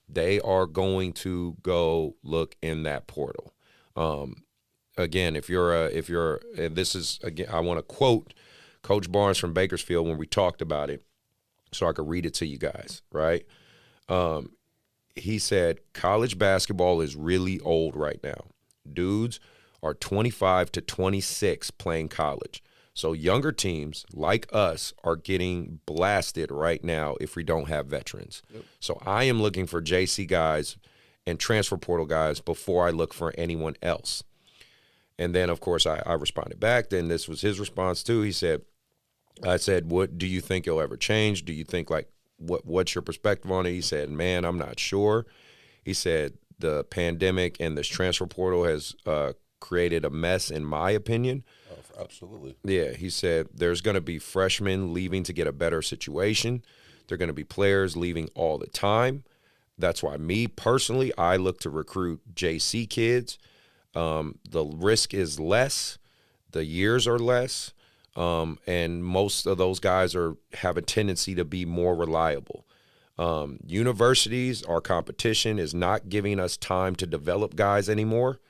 They are going to go look in that portal. Again, and this is, again, I want to quote Coach Barnes from Bakersfield when we talked about it, so I could read it to you guys, right? He said, college basketball is really old right now. Dudes are 25 to 26 playing college. So younger teams like us are getting blasted right now if we don't have veterans. Yep. So I am looking for JC guys and transfer portal guys before I look for anyone else. And then, of course, I responded back. Then this was his response too. I said, what do you think it'll ever change? Do you think, like, what's your perspective on it? He said, man, I'm not sure. He said, the pandemic and this transfer portal has created a mess, in my opinion. Oh, absolutely. Yeah, he said there's going to be freshmen leaving to get a better situation. There are going to be players leaving all the time. That's why me personally, I look to recruit JC kids. The risk is less. The years are less. And most of those guys have a tendency to be more reliable. Universities, our competition is not giving us time to develop guys anymore.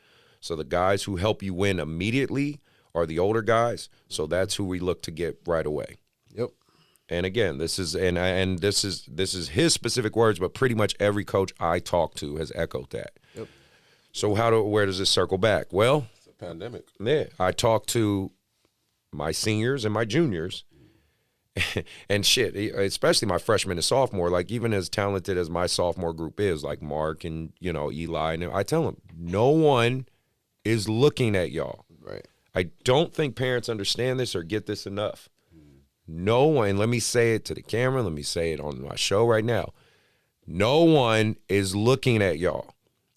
So the guys who help you win immediately are the older guys. So that's who we look to get right away. Yep. And again, this is his specific words, but pretty much every coach I talk to has echoed that. Yep. So where does this circle back? Well, it's a pandemic. Yeah, I talked to my seniors and my juniors, and shit, especially my freshman and sophomore, like, even as talented as my sophomore group is, like Mark and, Eli, and I tell them, no one is looking at y'all. Right. I don't think parents understand this or get this enough. No one, let me say it to the camera, let me say it on my show right now. No one is looking at y'all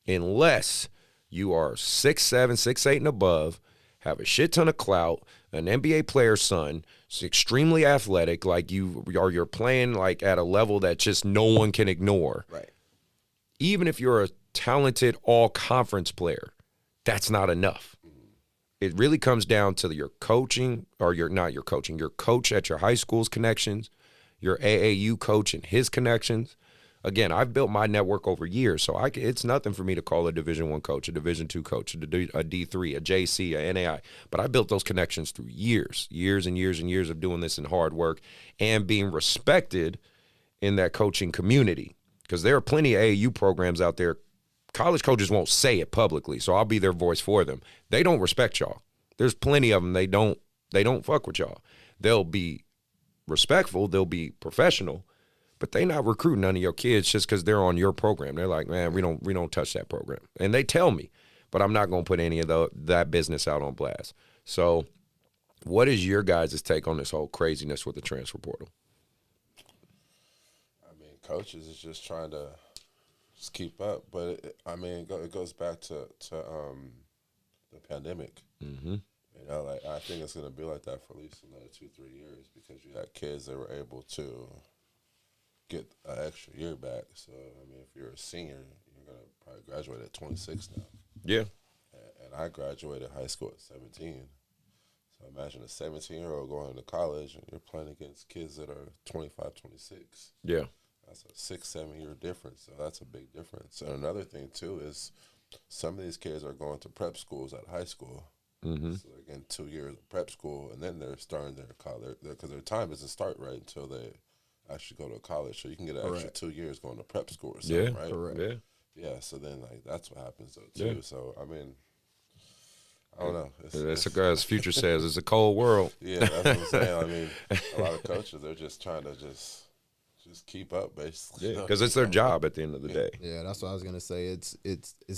unless you are 6'7", 6'8", and above, have a shit ton of clout, an NBA player's son, is extremely athletic, like you're playing like at a level that just no one can ignore. Right. Even if you're a talented all-conference player, that's not enough. It really comes down to your coaching, or your coach at your high school's connections, your AAU coach and his connections. Again, I've built my network over years, so it's nothing for me to call a Division I coach, a Division II coach, a D3, a JC, a NAI. But I built those connections through years and years and years of doing this in hard work and being respected in that coaching community. Because there are plenty of AAU programs out there. College coaches won't say it publicly, so I'll be their voice for them. They don't respect y'all. There's plenty of them. They don't fuck with y'all. They'll be respectful. They'll be professional. But they not recruiting none of your kids just because they're on your program. They're like, man, we don't touch that program. And they tell me, but I'm not going to put any of that business out on blast. So what is your guys' take on this whole craziness with the transfer portal? I mean, coaches is just trying to just keep up. But, it goes back to the pandemic. Mm-hmm. I think it's going to be like that for at least another 2-3 years, because you got kids that were able to get an extra year back. So, if you're a senior, you're going to probably graduate at 26 now. Yeah. And I graduated high school at 17. So imagine a 17-year-old going to college and you're playing against kids that are 25, 26. Yeah. That's a 6-7 year difference. So that's a big difference. And another thing, too, is some of these kids are going to prep schools at high school. Mm-hmm. So they're getting 2 years of prep school, and then they're starting their college, because their time doesn't start right until they actually go to college. So you can get an extra 2 years going to prep school or something, right? Correct. Yeah. Yeah, so then, that's what happens, though, too. Yeah. So, I don't know. As Future says, it's a cold world. Yeah, that's what I'm saying. I mean, a lot of coaches, they're just trying to just keep up, basically. Yeah, because it's their job at the end of the day. Yeah, that's what I was gonna say. It's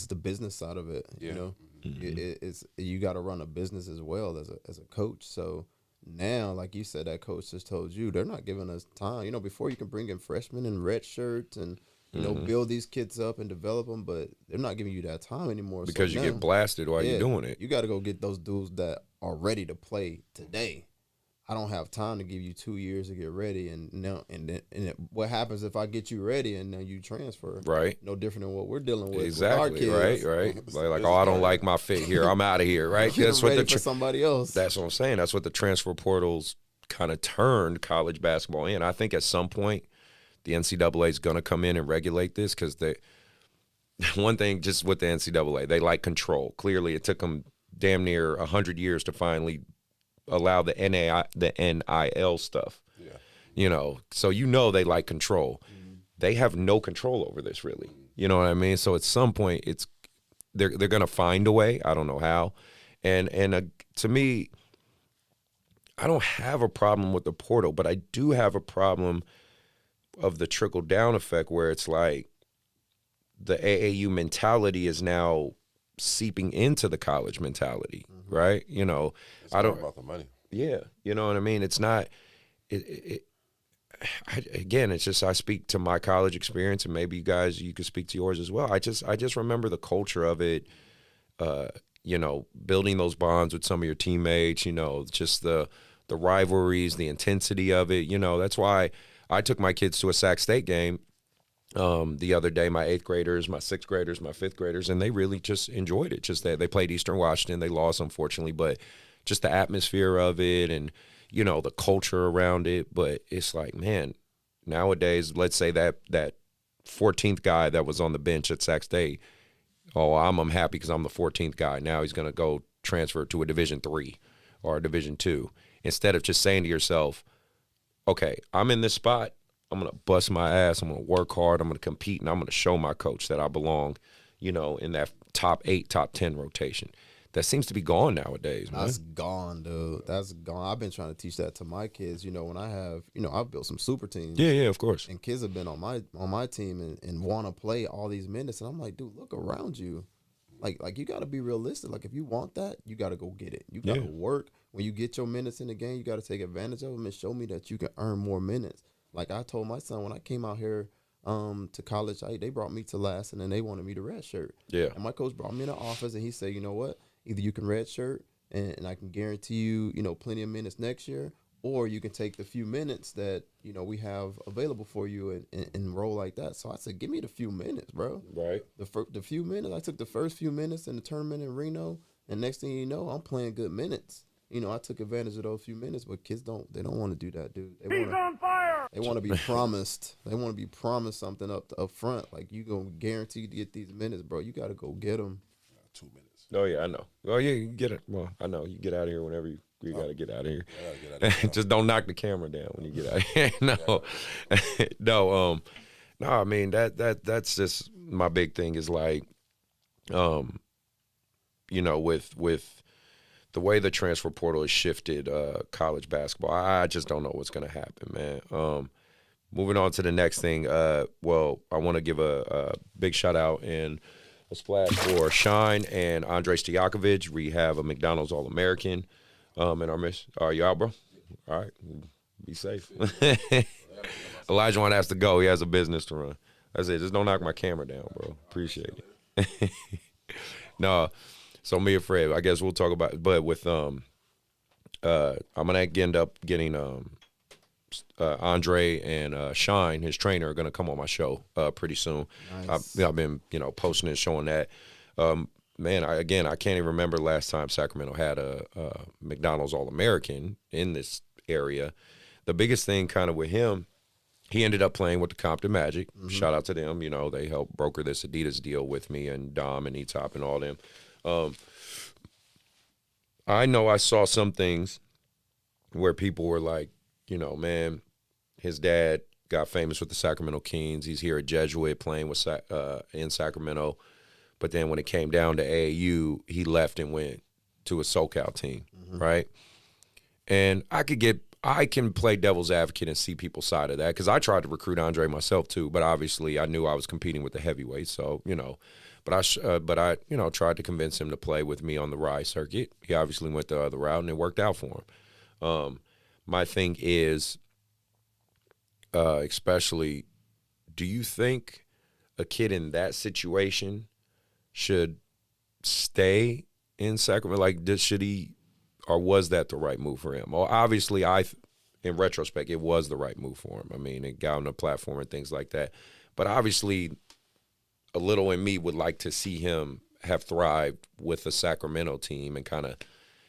the business side of it. Yeah. You know, it's you got to run a business as well as a coach. So now, like you said, that coach just told you they're not giving us time. You know, before you can bring in freshmen and red shirts and you know build these kids up and develop them, but they're not giving you that time anymore. Because so you now, get blasted while you're doing it. You got to go get those dudes that are ready to play today. I don't have time to give you 2 years to get ready, and what happens if I get you ready and then you transfer? Right. No different than what we're dealing with. Exactly. With our kids. Right. Like, oh, I don't like my fit here. I'm out of here. Right. That's what for somebody else. That's what I'm saying. That's what the transfer portals kind of turned college basketball in. I think at some point the NCAA is going to come in and regulate this because one thing just with the NCAA, they like control. Clearly, it took them damn near 100 years to finally allow the NIL stuff. Yeah. You know, so they like control. They have no control over this really. You know what I mean? So at some point they're going to find a way. I don't know how. And to me, I don't have a problem with the portal, but I do have a problem of the trickle down effect where it's like the AAU mentality is now seeping into the college mentality, right? You know, it's all about the money. Yeah, you know what I mean. It's not. Again, it's just I speak to my college experience, and maybe you could speak to yours as well. I just remember the culture of it. You know, building those bonds with some of your teammates. You know, just the rivalries, the intensity of it. You know, that's why I took my kids to a Sac State game the other day, my 8th graders, my 6th graders, my 5th graders, and they really just enjoyed it. Just that they played Eastern Washington. They lost, unfortunately, but just the atmosphere of it and, you know, the culture around it. But it's like, man, nowadays, let's say that 14th guy that was on the bench at Sac State, I'm happy because I'm the 14th guy. Now he's going to go transfer to a Division III or a Division II. Instead of just saying to yourself, okay, I'm in this spot. I'm going to bust my ass. I'm going to work hard. I'm going to compete, and I'm going to show my coach that I belong, you know, in that top 8, top 10 rotation. That seems to be gone nowadays, man. That's gone, dude. That's gone. I've been trying to teach that to my kids. You know, when I've built some super teams. Yeah, of course. And kids have been on my team and want to play all these minutes. And I'm like, dude, look around you. Like you got to be realistic. Like if you want that, you got to go get it. You got to work. When you get your minutes in the game, you got to take advantage of them and show me that you can earn more minutes. Like I told my son when I came out here to college, they brought me to last, and then they wanted me to redshirt. Yeah. And my coach brought me in the office, and he said, you know what? Either you can redshirt, and I can guarantee you, you know, plenty of minutes next year, or you can take the few minutes that, you know, we have available for you and roll like that. So I said, give me the few minutes, bro. Right. The few minutes. I took the first few minutes in the tournament in Reno, and next thing you know, I'm playing good minutes. You know, I took advantage of those few minutes, but kids don't want to do that, dude. He's on fire. They want to be promised. They want to be promised something up front. Like, you going to guarantee to get these minutes, bro. You got to go get them. 2 minutes. Oh, yeah, I know. Well, yeah, you get it. Well, I know. You get out of here whenever you got to get out of here. Just don't knock the camera down when you get out of here. No, I mean, that's just my big thing is like, you know, with the way the transfer portal has shifted college basketball, I just don't know what's going to happen, man. Moving on to the next thing, well, I want to give a big shout out and a splash for Shine and Andrei Stojakovic. We have a McDonald's All-American in our mission. Are you out, bro? All right. Be safe. Olajawon has to go. He has a business to run. That's it. Just don't knock my camera down, bro. Appreciate it. No. So me and Fred, I guess we'll talk about it. But with I'm gonna end up getting Andre and Shine, his trainer, are gonna come on my show pretty soon. Nice. I've been, you know, posting and showing that. Man, I can't even remember last time Sacramento had a McDonald's All-American in this area. The biggest thing kind of with him, he ended up playing with the Compton Magic. Mm-hmm. Shout out to them. You know, they helped broker this Adidas deal with me and Dom and E-Top and all them. I know I saw some things where people were like, you know, man, his dad got famous with the Sacramento Kings. He's here at Jesuit playing with in Sacramento. But then when it came down to AAU, he left and went to a SoCal team, right? And I can play devil's advocate and see people's side of that because I tried to recruit Andre myself too, but obviously I knew I was competing with the heavyweights, so but I tried to convince him to play with me on the Rise circuit. He obviously went the other route, and it worked out for him. My thing is, especially, do you think a kid in that situation should stay in Sacramento? Like, should he? Or was that the right move for him? Well, obviously, in retrospect, it was the right move for him. I mean, it got on the platform and things like that. But obviously, a little in me would like to see him have thrived with the Sacramento team and kind of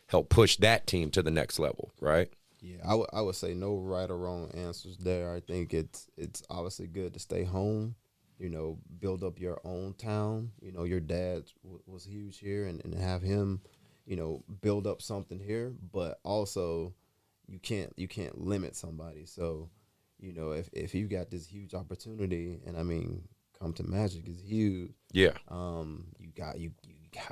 help push that team to the next level, right? Yeah, I would say no right or wrong answers there. I think it's obviously good to stay home, build up your own town. Your dad was huge here, and have him – build up something here, but also you can't limit somebody. So, if you got this huge opportunity, and I mean, come to Magic is huge. Yeah. You got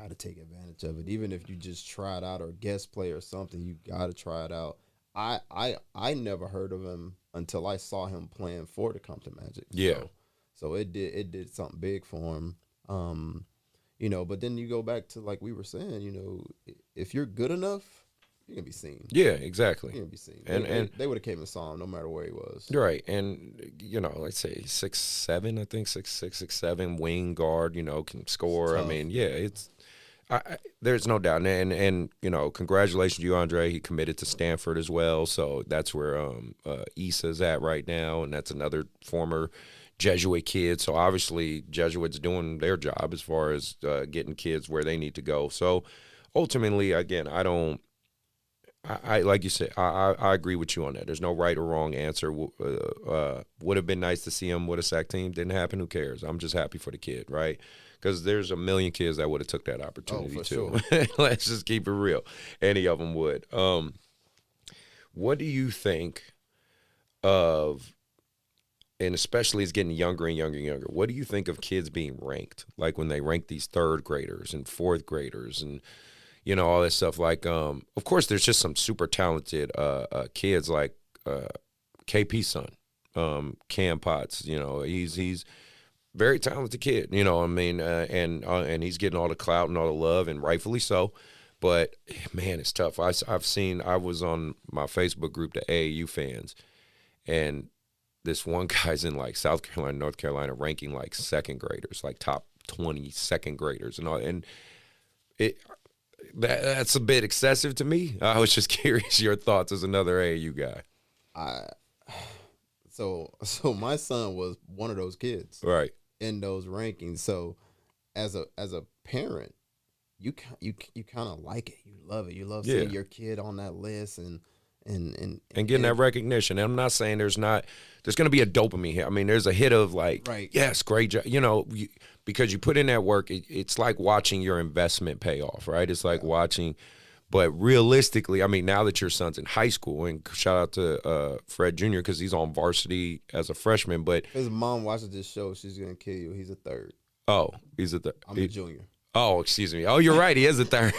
to take advantage of it. Even if you just try it out or guest play or something, you got to try it out. I never heard of him until I saw him playing for the Come to Magic. Yeah. So it did something big for him. But then you go back to, like we were saying, if you're good enough, you're going to be seen. Yeah, exactly. You're going to be seen. And they would have came and saw him no matter where he was. Right. And, let's say 6'7", I think, 6'6", 6'7", wing guard, can score. I mean, yeah, there's no doubt. And congratulations to you, Andre. He committed to Stanford as well. So that's where Issa's at right now, and that's another former Jesuit kid. So obviously Jesuits doing their job as far as getting kids where they need to go. So ultimately, again, I like you said, I agree with you on that. There's no right or wrong answer. Would have been nice to see him with a SAC team. Didn't happen. Who cares? I'm just happy for the kid, right? Because there's a million kids that would have took that opportunity too. Sure. Let's just keep it real. Any of them would. What do you think of? And especially it's getting younger and younger and younger. What do you think of kids being ranked? Like when they rank these third graders and fourth graders and, all that stuff. Like, of course, there's just some super talented kids like KP's son, Cam Potts. He's very talented kid. And he's getting all the clout and all the love, and rightfully so. But man, it's tough. I was on my Facebook group, the AAU fans, and this one guy's in like South Carolina, North Carolina, ranking like second graders, like top 20 second graders and all. And that's a bit excessive to me. I was just curious your thoughts as another AAU guy. So my son was one of those kids, right, in those rankings. So as a parent, you kind of like it. You love it. You love seeing your kid on that list and getting that recognition. And I'm not saying there's going to be a dopamine hit. I mean, there's a hit of like, right, yes, great job. Because you put in that work, it's like watching your investment pay off, right? It's like watching, but realistically, I mean, now that your son's in high school, and shout out to Fred Jr. because he's on varsity as a freshman, but his mom watches this show, she's going to kill you. He's a third. Oh, he's a third. I'm a junior. Oh, excuse me. Oh, you're right. He is a third.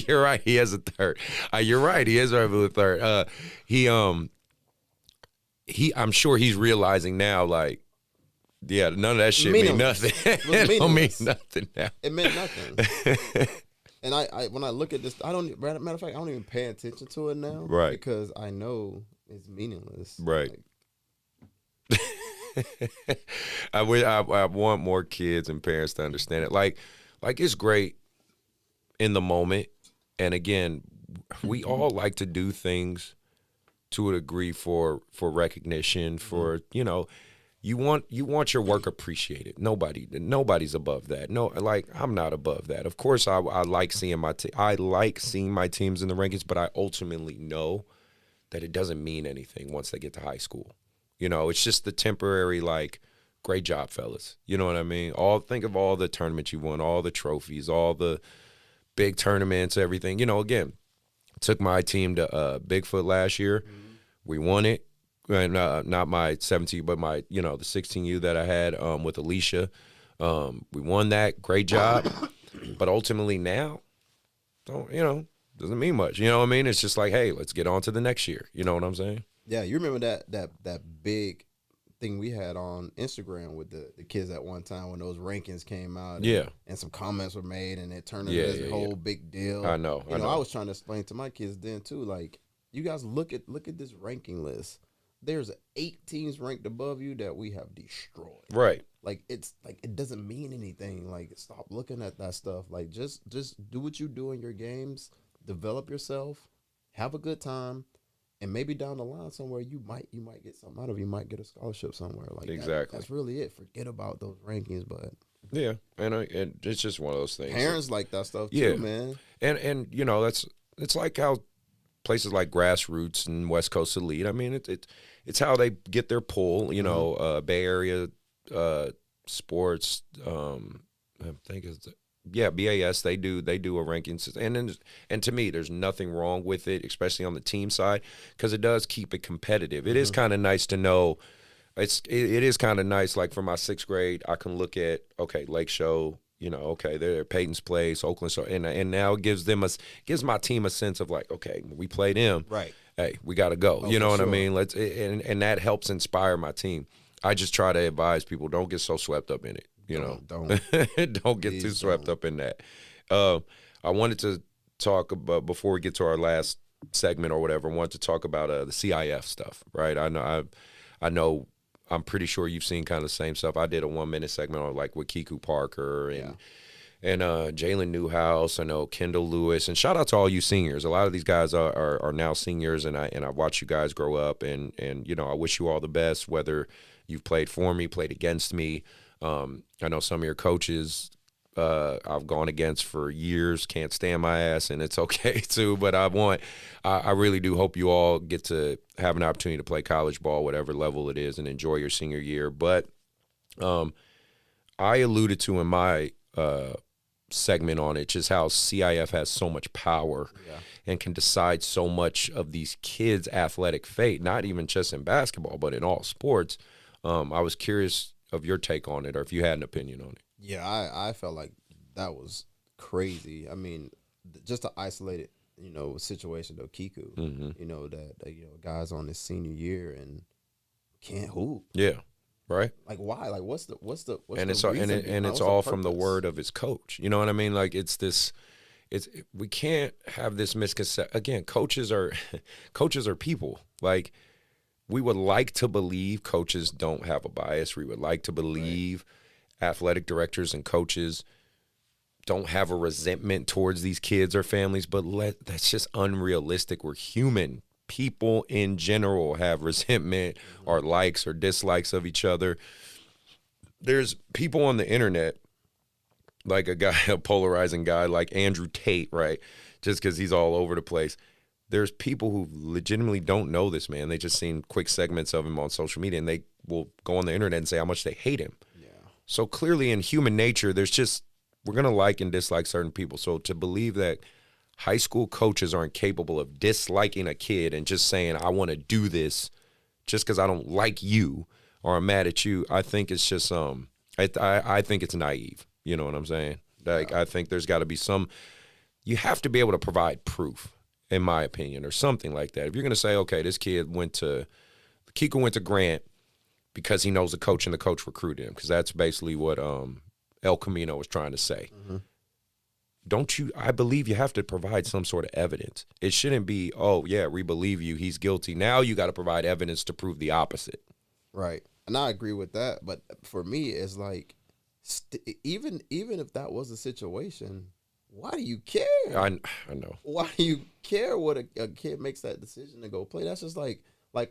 You're right. He is a third. You're right. He is a third. I'm sure he's realizing now, like, yeah, none of that shit mean nothing. It don't mean nothing now. It meant nothing. And I when I look at this, matter of fact, I don't even pay attention to it now. Right. Because I know it's meaningless. Right. I want more kids and parents to understand it. Like it's great in the moment. And again, we all like to do things to a degree for recognition, for, you want your work appreciated. Nobody's above that. No, like I'm not above that. Of course, I like seeing my teams in the rankings, but I ultimately know that it doesn't mean anything once they get to high school. It's just the temporary, like, great job, fellas. You know what I mean? Think of all the tournaments you won, all the trophies, all the big tournaments, everything. Again, took my team to Bigfoot last year. Mm-hmm. We won it. And, not my 17, but my, the 16U that I had with Alicia. We won that. Great job. But ultimately now, doesn't mean much. You know what I mean? It's just like, hey, let's get on to the next year. You know what I'm saying? Yeah, you remember that big thing we had on Instagram with the kids at one time when those rankings came out. And some comments were made, and it turned into this whole big deal. I know. I was trying to explain to my kids then too, like, you guys look at this ranking list. There's 8 teams ranked above you that we have destroyed. Right. Like, it's like, it doesn't mean anything. Like, stop looking at that stuff. Like, just do what you do in your games, develop yourself, have a good time. And maybe down the line somewhere you might get something out of it. You might get a scholarship somewhere. Like, exactly. That's really it. Forget about those rankings, but yeah, and it's just one of those things. Parents like that stuff too, man. And you know, it's like how places like Grassroots and West Coast Elite. I mean, it's how they get their pull. You know, Bay Area sports. I think it's. Yeah, BAS, they do a ranking system. And to me, there's nothing wrong with it, especially on the team side, because it does keep it competitive. It is kind of nice to know. It is kind of nice, like for my 6th grade, I can look at, okay, Lake Show, you know, okay, they're Peyton's Place, Oakland, so and now it gives my team a sense of like, okay, we played them. Right. Hey, we got to go. You know what I mean? And that helps inspire my team. I just try to advise people, don't get so swept up in it. You know, don't get too swept up in that. I wanted to talk about, before we get to our last segment or whatever, I wanted to talk about the CIF stuff, right? I know, I'm pretty sure you've seen kind of the same stuff. I did a 1-minute segment on like with Kiku Parker and Jalen Newhouse. I know Kendall Lewis, and shout out to all you seniors. A lot of these guys are now seniors, and I watch you guys grow up, and you know, I wish you all the best, whether you've played for me, played against me. I know some of your coaches I've gone against for years, can't stand my ass, and it's okay too. But I really do hope you all get to have an opportunity to play college ball, whatever level it is, and enjoy your senior year. But I alluded to in my segment on it just how CIF has so much power and can decide so much of these kids' athletic fate, not even just in basketball, but in all sports. I was curious of your take on it, or if you had an opinion on it. Yeah, I felt like that was crazy. I mean, just to isolate it, you know, situation of Kiku, you know, that you know, guys on his senior year and can't hoop. Yeah, right. Like, why? Like, what's the and the it's reason and it's all from the word of his coach. You know what I mean? Like, we can't have this misconception. Again, coaches are people. Like, we would like to believe coaches don't have a bias. We would like to believe athletic directors and coaches don't have a resentment towards these kids or families, but that's just unrealistic. We're human. People in general have resentment or likes or dislikes of each other. There's people on the internet, like a polarizing guy like Andrew Tate, right? Just because he's all over the place. There's people who legitimately don't know this man. They just seen quick segments of him on social media, and they will go on the internet and say how much they hate him. Yeah. So clearly in human nature, we're going to like and dislike certain people. So to believe that high school coaches aren't capable of disliking a kid and just saying, I want to do this just because I don't like you or I'm mad at you, I think it's just, I think it's naive. You know what I'm saying? Like, I think there's got to be you have to be able to provide proof, in my opinion, or something like that. If you're going to say, okay, this kid Kiko went to Grant because he knows the coach and the coach recruited him, because that's basically what El Camino was trying to say. I believe you have to provide some sort of evidence. It shouldn't be, oh, yeah, we believe you, he's guilty. Now you got to provide evidence to prove the opposite. Right. And I agree with that. But for me, it's like, even if that was the situation, why do you care? I know. Why do you care what a kid makes that decision to go play? That's just like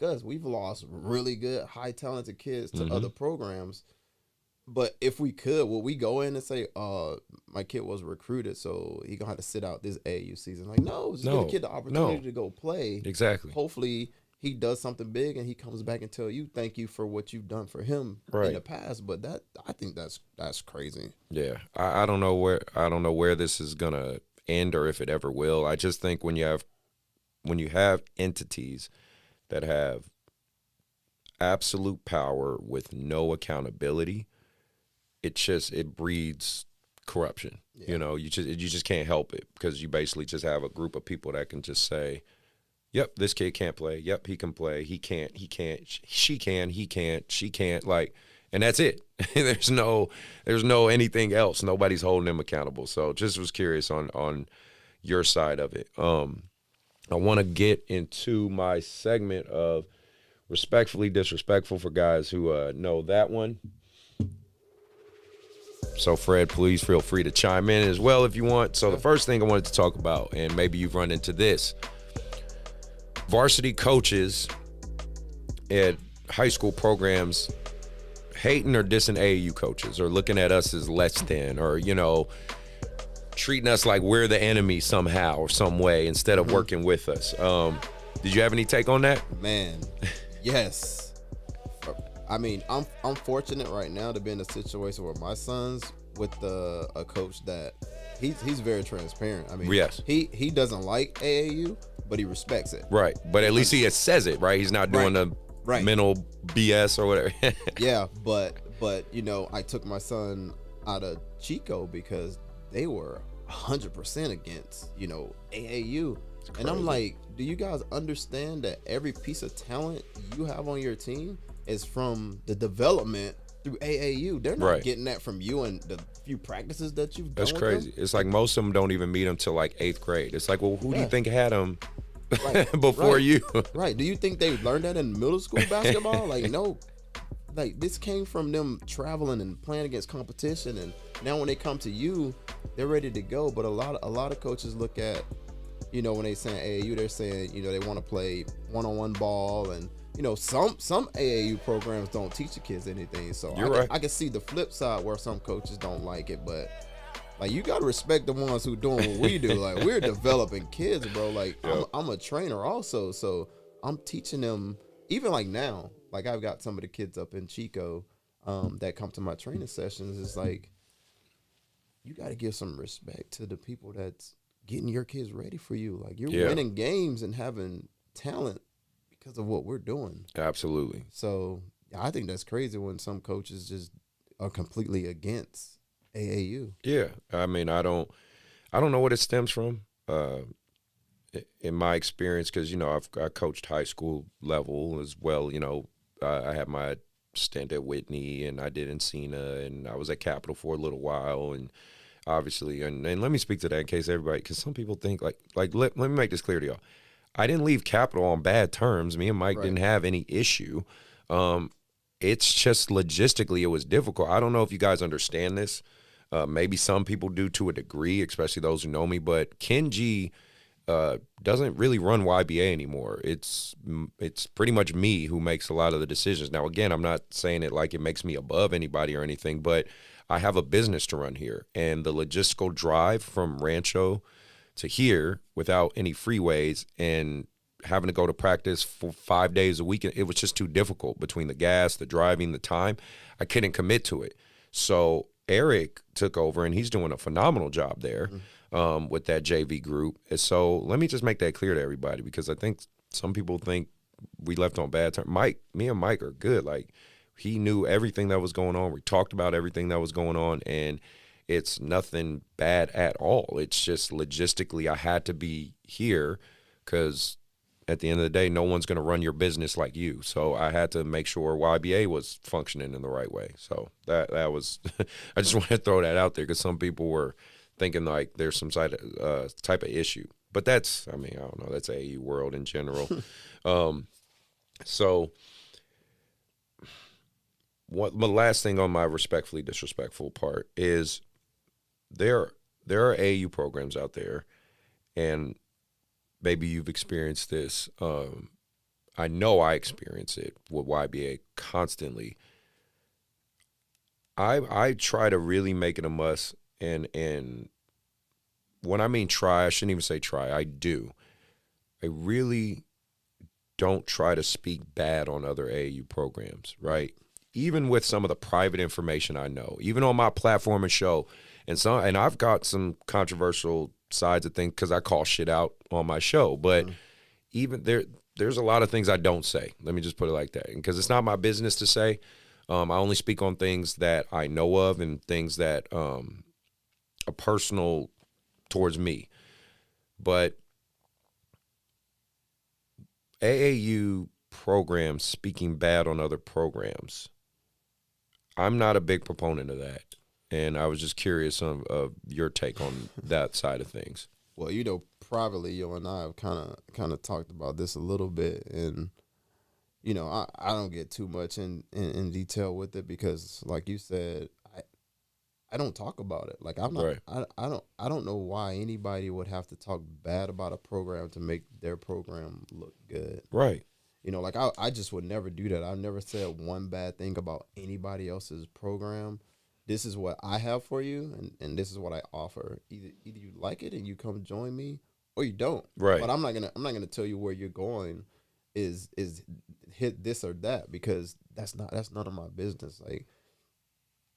us. We've lost really good, high talented kids to other programs. But if we could, would we go in and say, my kid was recruited, so he gonna have to sit out this AAU season? Like, no, just give the kid the opportunity to go play. Exactly. Hopefully he does something big and he comes back and tell you thank you for what you've done for him in the past. But I think that's crazy. Yeah, I don't know where this is gonna end or if it ever will. I just think when you have entities that have absolute power with no accountability, it breeds corruption. You know, you just can't help it because you basically just have a group of people that can just say, yep, this kid can't play. Yep, he can play. He can't. She can. He can't. She can't. Like, and that's it. there's no anything else. Nobody's holding him accountable. So just was curious on your side of it. I want to get into my segment of respectfully disrespectful for guys who know that one. So, Fred, please feel free to chime in as well if you want. So the first thing I wanted to talk about, and maybe you've run into this, varsity coaches at high school programs hating or dissing AAU coaches or looking at us as less than or, you know, treating us like we're the enemy somehow or some way instead of working with us. Did you have any take on that? Man, yes. I mean, I'm fortunate right now to be in a situation where my son's with a coach that he's very transparent. I mean, yes. he doesn't like AAU, but he respects it. Right, but at least he says it, right? He's not doing the mental BS or whatever. Yeah, but you know, I took my son out of Chico because they were 100% against, you know, AAU. And I'm like, do you guys understand that every piece of talent you have on your team is from the development through AAU? They're not getting that from you and the few practices that you've done. That's crazy. It's like most of them don't even meet them till like 8th grade. It's like, well, who do you think had them before you? Right. Do you think they learned that in middle school basketball? Like, no. Like, this came from them traveling and playing against competition, and now when they come to you, they're ready to go. But a lot of coaches look at, you know, when they saying AAU, they're saying, you know, they want to play one-on-one ball, and you know, some AAU programs don't teach the kids anything. So I can see the flip side where some coaches don't like it, but like, you gotta respect the ones who doing what we do. Like, we're developing kids, bro. Like, I'm a trainer also, so I'm teaching them. Even like now, like, I've got some of the kids up in Chico that come to my training sessions. It's like, you got to give some respect to the people that's getting your kids ready for you. Like, you're winning games and having talent because of what we're doing. Absolutely. So I think that's crazy when some coaches just are completely against AAU. Yeah, I mean, I don't know what it stems from. In my experience, because, you know, I coached high school level as well. You know, I had my stint at Whitney, and I did Encina, and I was at Capital for a little while, and obviously, and let me speak to that in case everybody, because some people think like let me make this clear to y'all. I didn't leave Capital on bad terms. Me and Mike didn't have any issue. It's just logistically it was difficult. I don't know if you guys understand this. Maybe some people do to a degree, especially those who know me, but Kenji doesn't really run YBA anymore. It's pretty much me who makes a lot of the decisions. Now, again, I'm not saying it like it makes me above anybody or anything, but I have a business to run here, and the logistical drive from Rancho to here without any freeways and having to go to practice for 5 days a week, it was just too difficult between the gas, the driving, the time. I couldn't commit to it. So Eric took over, and he's doing a phenomenal job there. With that JV group. And so let me just make that clear to everybody, because I think some people think we left on bad terms. Me and Mike are good. Like, he knew everything that was going on. We talked about everything that was going on, and it's nothing bad at all. It's just logistically I had to be here because at the end of the day, no one's going to run your business like you. So I had to make sure YBA was functioning in the right way. So that was – I just want to throw that out there because some people were – thinking like there's some type of issue. But that's, I mean, I don't know, that's AAU world in general. So the last thing on my respectfully disrespectful part is there are AAU programs out there, and maybe you've experienced this. I know I experience it with YBA constantly. I try to really make it a must. And when I mean try, I shouldn't even say try. I do. I really don't try to speak bad on other AAU programs, right? Even with some of the private information I know, even on my platform and show, and I've got some controversial sides of things because I call shit out on my show. But even there's a lot of things I don't say. Let me just put it like that, because it's not my business to say. I only speak on things that I know of and things that a personal towards me, but AAU programs speaking bad on other programs, I'm not a big proponent of that. And I was just curious of your take on that side of things. Well, privately, you and I have kind of talked about this a little bit, and I don't get too much in detail with it because, like you said, I don't talk about it. Like I'm not. Right. I don't know why anybody would have to talk bad about a program to make their program look good. Right. Like I just would never do that. I've never said one bad thing about anybody else's program. This is what I have for you, and this is what I offer. Either you like it and you come join me, or you don't. Right. But I'm not gonna tell you where you're going is hit this or that, because that's none of my business. Like,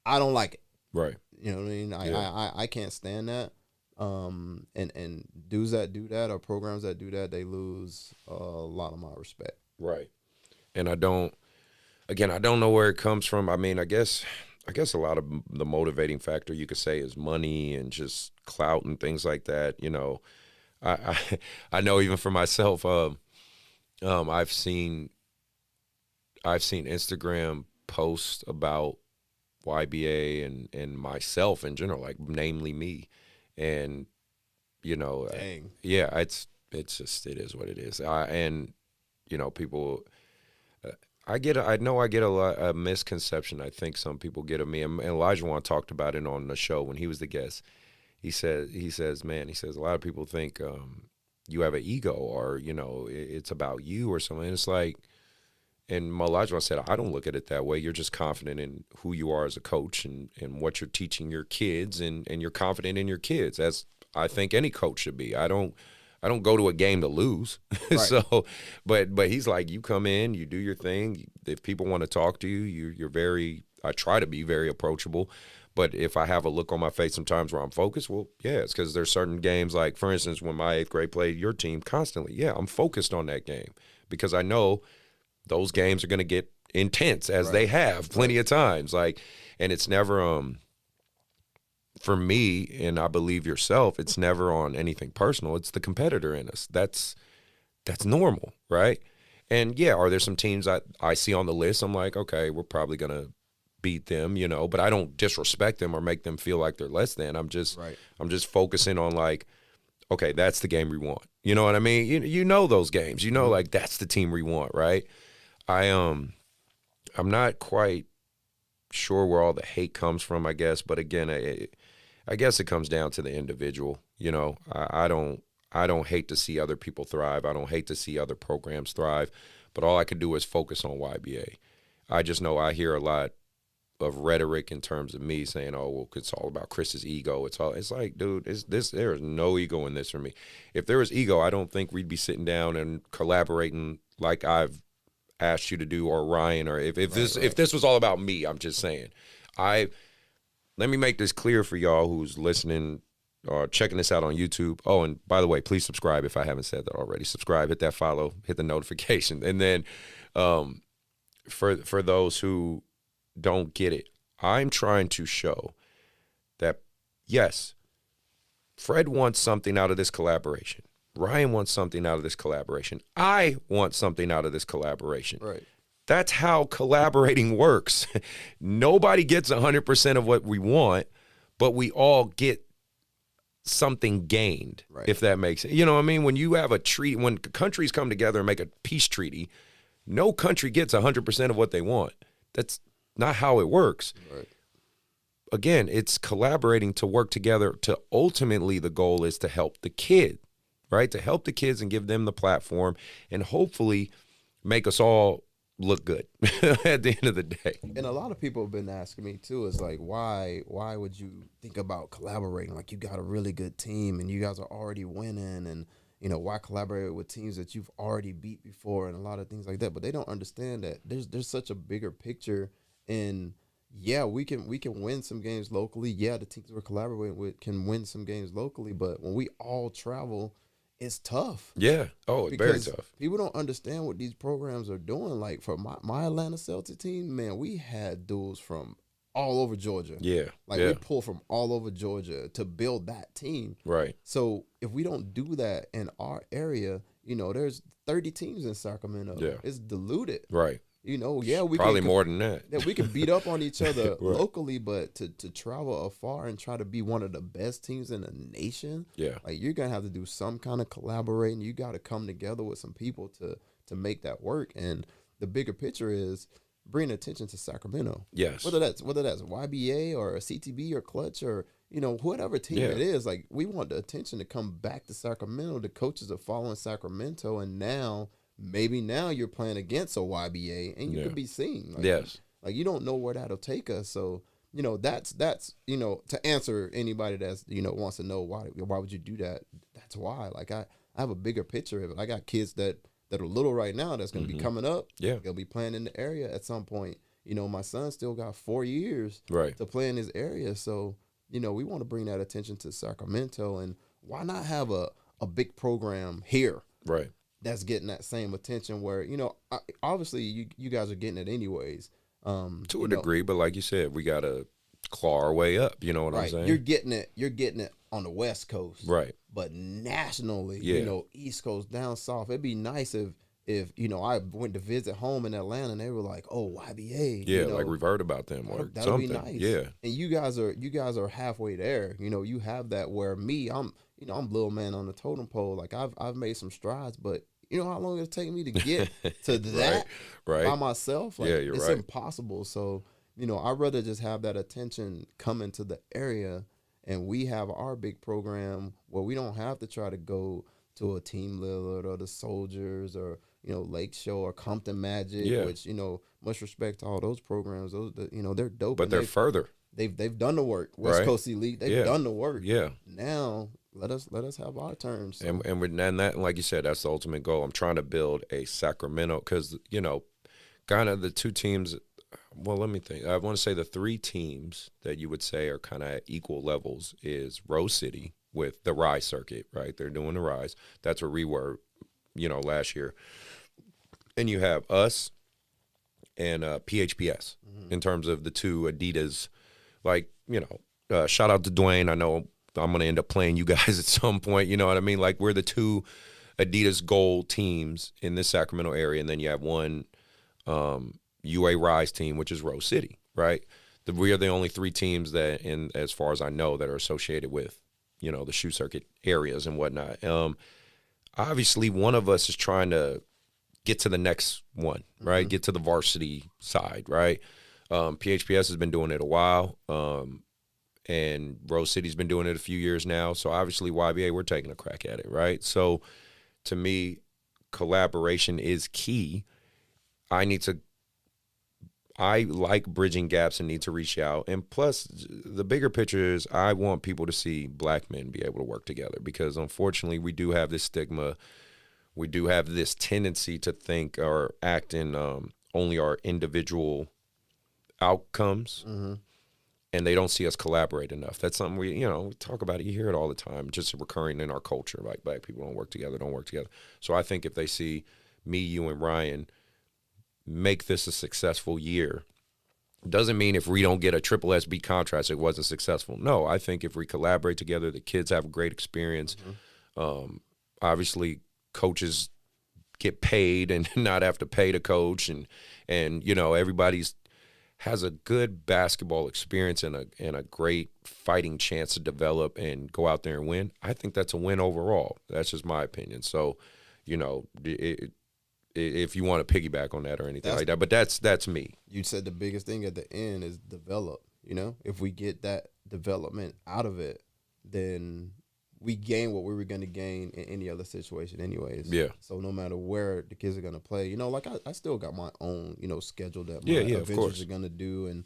I don't like it. Right. You know what I mean? Yeah. I can't stand that. And dudes that do that or programs that do that, they lose a lot of my respect. Right. And I don't know where it comes from. I mean, I guess a lot of the motivating factor you could say is money and just clout and things like that. I know even for myself, I've seen Instagram posts about YBA and myself in general, like namely me, and Dang. yeah, it is what it is. People. I get a misconception. I think some people get of me, and Olajawon talked about it on the show when he was the guest. He says, a lot of people think you have an ego, or it's about you or something. And it's like, and Olajawon said, I don't look at it that way. You're just confident in who you are as a coach and what you're teaching your kids, and you're confident in your kids, as I think any coach should be. I don't go to a game to lose. Right. So, but he's like, you come in, you do your thing. If people want to talk to you, I try to be very approachable. But if I have a look on my face sometimes where I'm focused, well, yeah, it's because there's certain games, like, for instance, when my 8th grade played your team constantly, yeah, I'm focused on that game because I know those games are going to get intense, as they have plenty of times. Like, and it's never, for me, and I believe yourself, it's never on anything personal. It's the competitor in us. That's normal, right? And yeah, are there some teams I see on the list, I'm like, okay, we're probably going to beat them, but I don't disrespect them or make them feel like they're less than. I'm just focusing on, like, okay, that's the game we want. You know what I mean? You know those games. Like, that's the team we want, right? I'm not quite sure where all the hate comes from, I guess, but again, I guess it comes down to the individual. I don't hate to see other people thrive. I don't hate to see other programs thrive, but all I can do is focus on YBA. I just know I hear a lot of rhetoric in terms of me saying, oh, well, it's all about Chris's ego. It's like, dude, there is no ego in this for me. If there was ego, I don't think we'd be sitting down and collaborating like I've asked you to do, or Ryan, or if this was all about me. I'm just saying, let me make this clear for y'all who's listening or checking this out on YouTube. Oh, and by the way, please subscribe if I haven't said that already. Subscribe, hit that follow, hit the notification. And then for those who don't get it, I'm trying to show that, yes, Fred wants something out of this collaboration. Ryan wants something out of this collaboration. I want something out of this collaboration. Right. That's how collaborating works. Nobody gets 100% of what we want, but we all get something gained, right, if that makes sense. You know what I mean? When you have a treaty, when countries come together and make a peace treaty, no country gets 100% of what they want. That's not how it works. Right. Again, it's collaborating to work together to ultimately the goal is to help the kid, right? To help the kids and give them the platform and hopefully make us all look good at the end of the day. And a lot of people have been asking me too, is like, why would you think about collaborating? Like, you got a really good team and you guys are already winning, and why collaborate with teams that you've already beat before, and a lot of things like that. But they don't understand that there's such a bigger picture. And yeah, we can win some games locally. Yeah, the teams we're collaborating with can win some games locally, but when we all travel, it's tough. Yeah. Oh, it's very tough. People don't understand what these programs are doing. Like, for my Atlanta Celtics team, man, we had duels from all over Georgia. Yeah. Like yeah. we pull from all over Georgia to build that team. Right. So if we don't do that in our area, there's 30 teams in Sacramento. Yeah. It's diluted. Right. We Probably can, more than that. Yeah, we can beat up on each other Right. locally, but to travel afar and try to be one of the best teams in the nation, Yeah. like you're gonna have to do some kind of collaborating. You got to come together with some people to make that work. And the bigger picture is bring attention to Sacramento. Yes. Whether that's YBA or CTB or Clutch or whatever team Yeah. it is, like we want the attention to come back to Sacramento. The coaches are following Sacramento, and maybe now you're playing against a YBA, and you Yeah. could be seen. Like, Yes. like you don't know where that'll take us. So that's to answer anybody that's wants to know why would you do that. That's why. Like I have a bigger picture of it. I got kids that are little right now that's going to be coming up. Yeah. They'll be playing in the area at some point. My son still got 4 years Right. to play in his area. So, we want to bring that attention to Sacramento. And why not have a big program here Right. that's getting that same attention where, obviously you guys are getting it anyways. To a degree, but like you said, we got to claw our way up. You know what I'm Right. saying? You're getting it on the West Coast. Right. But nationally, Yeah. East Coast, down south, it'd be nice if I went to visit home in Atlanta and they were like, "Oh, YBA." Yeah, like we've heard about them or That'd something. be nice. Yeah. And you guys are halfway there. You have that where I'm little man on the totem pole. Like I've made some strides, but how long it'll take me to get to that Right. by myself? Like, Yeah, you're it's right. impossible. So, I'd rather just have that attention come into the area, and we have our big program where we don't have to try to go to a Team Lillard or the Soldiers or Lake Show or Compton Magic, Yeah. which much respect to all those programs. Those they're dope, But and they're further. they've done the work. West Right. Coast Elite, they've Yeah. done the work. Yeah. Now let us have our turn. So. And that, like you said, that's the ultimate goal. I'm trying to build a Sacramento because, kind of the two teams. Well, let me think. I want to say the three teams that you would say are kind of at equal levels is Rose City with the Rise circuit, right? They're doing the Rise. That's where we were, last year. And you have us and PHPS in terms of the two Adidas. Like, shout out to Dwayne. I know I'm going to end up playing you guys at some point. You know what I mean? Like, we're the two Adidas gold teams in this Sacramento area. And then you have one UA Rise team, which is Rose City, right? We are the only three teams that, as far as I know, that are associated with, the shoe circuit areas and whatnot. Obviously, one of us is trying to get to the next one, right? Mm-hmm. Get to the varsity side, right? PHPS has been doing it a while, and Rose City's been doing it a few years now. So obviously, YBA, we're taking a crack at it, right? So to me, collaboration is key. I like bridging gaps and need to reach out. And plus, the bigger picture is I want people to see black men be able to work together because, unfortunately, we do have this stigma. We do have this tendency to think or act in only our individual outcomes, and they don't see us collaborate enough. That's something we talk about it. You hear it all the time, just recurring in our culture. Like, black people don't work together. So I think if they see me, you, and Ryan make this a successful year, doesn't mean if we don't get a triple SB contract, it wasn't successful. No, I think if we collaborate together, the kids have a great experience. Obviously, coaches get paid and not have to pay the coach, and everybody's has a good basketball experience and a great fighting chance to develop and go out there and win. I think that's a win overall. That's just my opinion. So, if you want to piggyback on that or anything like that, but that's me. You said the biggest thing at the end is develop. If we get that development out of it, then we gain what we were going to gain in any other situation anyways. Yeah. So no matter where the kids are going to play, like I still got my own, schedule that my of Avengers course are going to do. And,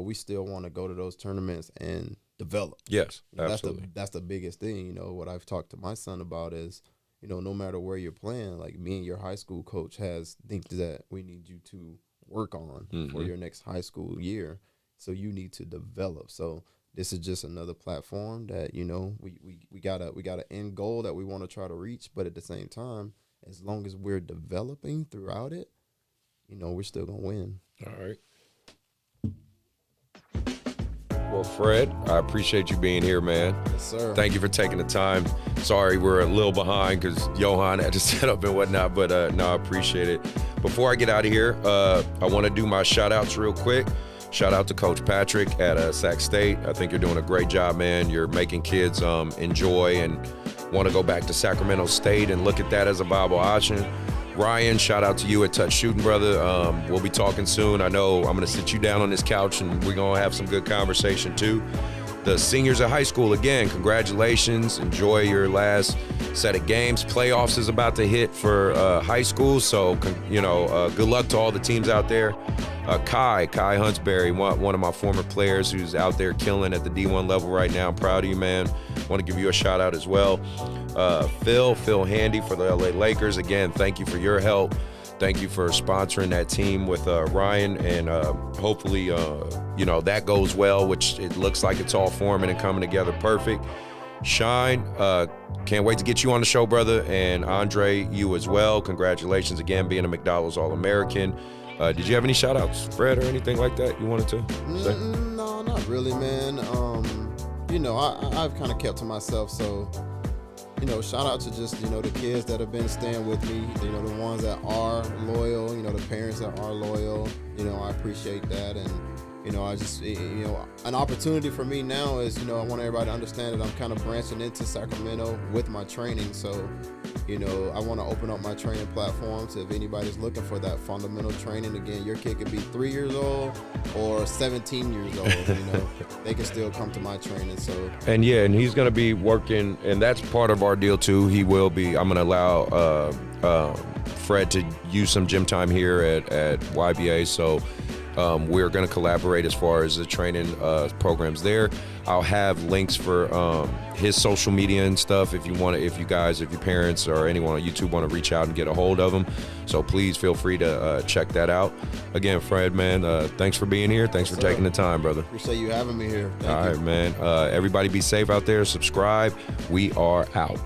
we still want to go to those tournaments and develop. Yes, absolutely. That's the biggest thing. What I've talked to my son about is, no matter where you're playing, like me and your high school coach has things that we need you to work on for your next high school year. So you need to develop. So this is just another platform that, we got an end goal that we want to try to reach. But at the same time, as long as we're developing throughout it, we're still going to win. All right. Well, Fred, I appreciate you being here, man. Yes, sir. Thank you for taking the time. Sorry we're a little behind because Johan had to set up and whatnot, but no, I appreciate it. Before I get out of here, I want to do my shout-outs real quick. Shout out to Coach Patrick at Sac State. I think you're doing a great job, man. You're making kids enjoy and want to go back to Sacramento State and look at that as a viable option. Ryan, shout out to you at Touch Shooting, brother. We'll be talking soon. I know I'm going to sit you down on this couch and we're going to have some good conversation too. The seniors at high school, again, congratulations. Enjoy your last set of games. Playoffs is about to hit for high school, so, good luck to all the teams out there. Kai Huntsberry, one of my former players who's out there killing at the D1 level right now. I'm proud of you, man. Want to give you a shout out as well. Phil Handy for the LA Lakers. Again, thank you for your help. Thank you for sponsoring that team with Ryan, and hopefully, that goes well, which it looks like it's all forming and coming together perfect. Shine, can't wait to get you on the show, brother, and Andre, you as well. Congratulations again, being a McDonald's All-American. Did you have any shout-outs, Fred, or anything like that you wanted to say? No, not really, man. I've kind of kept to myself, so, shout out to just, the kids that have been staying with me, the ones that are loyal, the parents that are loyal, I appreciate that. And, I just, an opportunity for me now is, I want everybody to understand that I'm kind of branching into Sacramento with my training. So, I want to open up my training platform to if anybody's looking for that fundamental training. Again, your kid could be 3 years old or 17 years old, they can still come to my training. So, and he's going to be working, and that's part of our deal too. I'm going to allow Fred to use some gym time here at YBA. So, we're going to collaborate as far as the training programs there. I'll have links for his social media and stuff if your parents or anyone on YouTube want to reach out and get a hold of him. So please feel free to check that out. Again, Fred, man, thanks for being here. Thanks for taking the time, brother. Appreciate you having me here. Thank you. All right, man. Everybody be safe out there. Subscribe. We are out.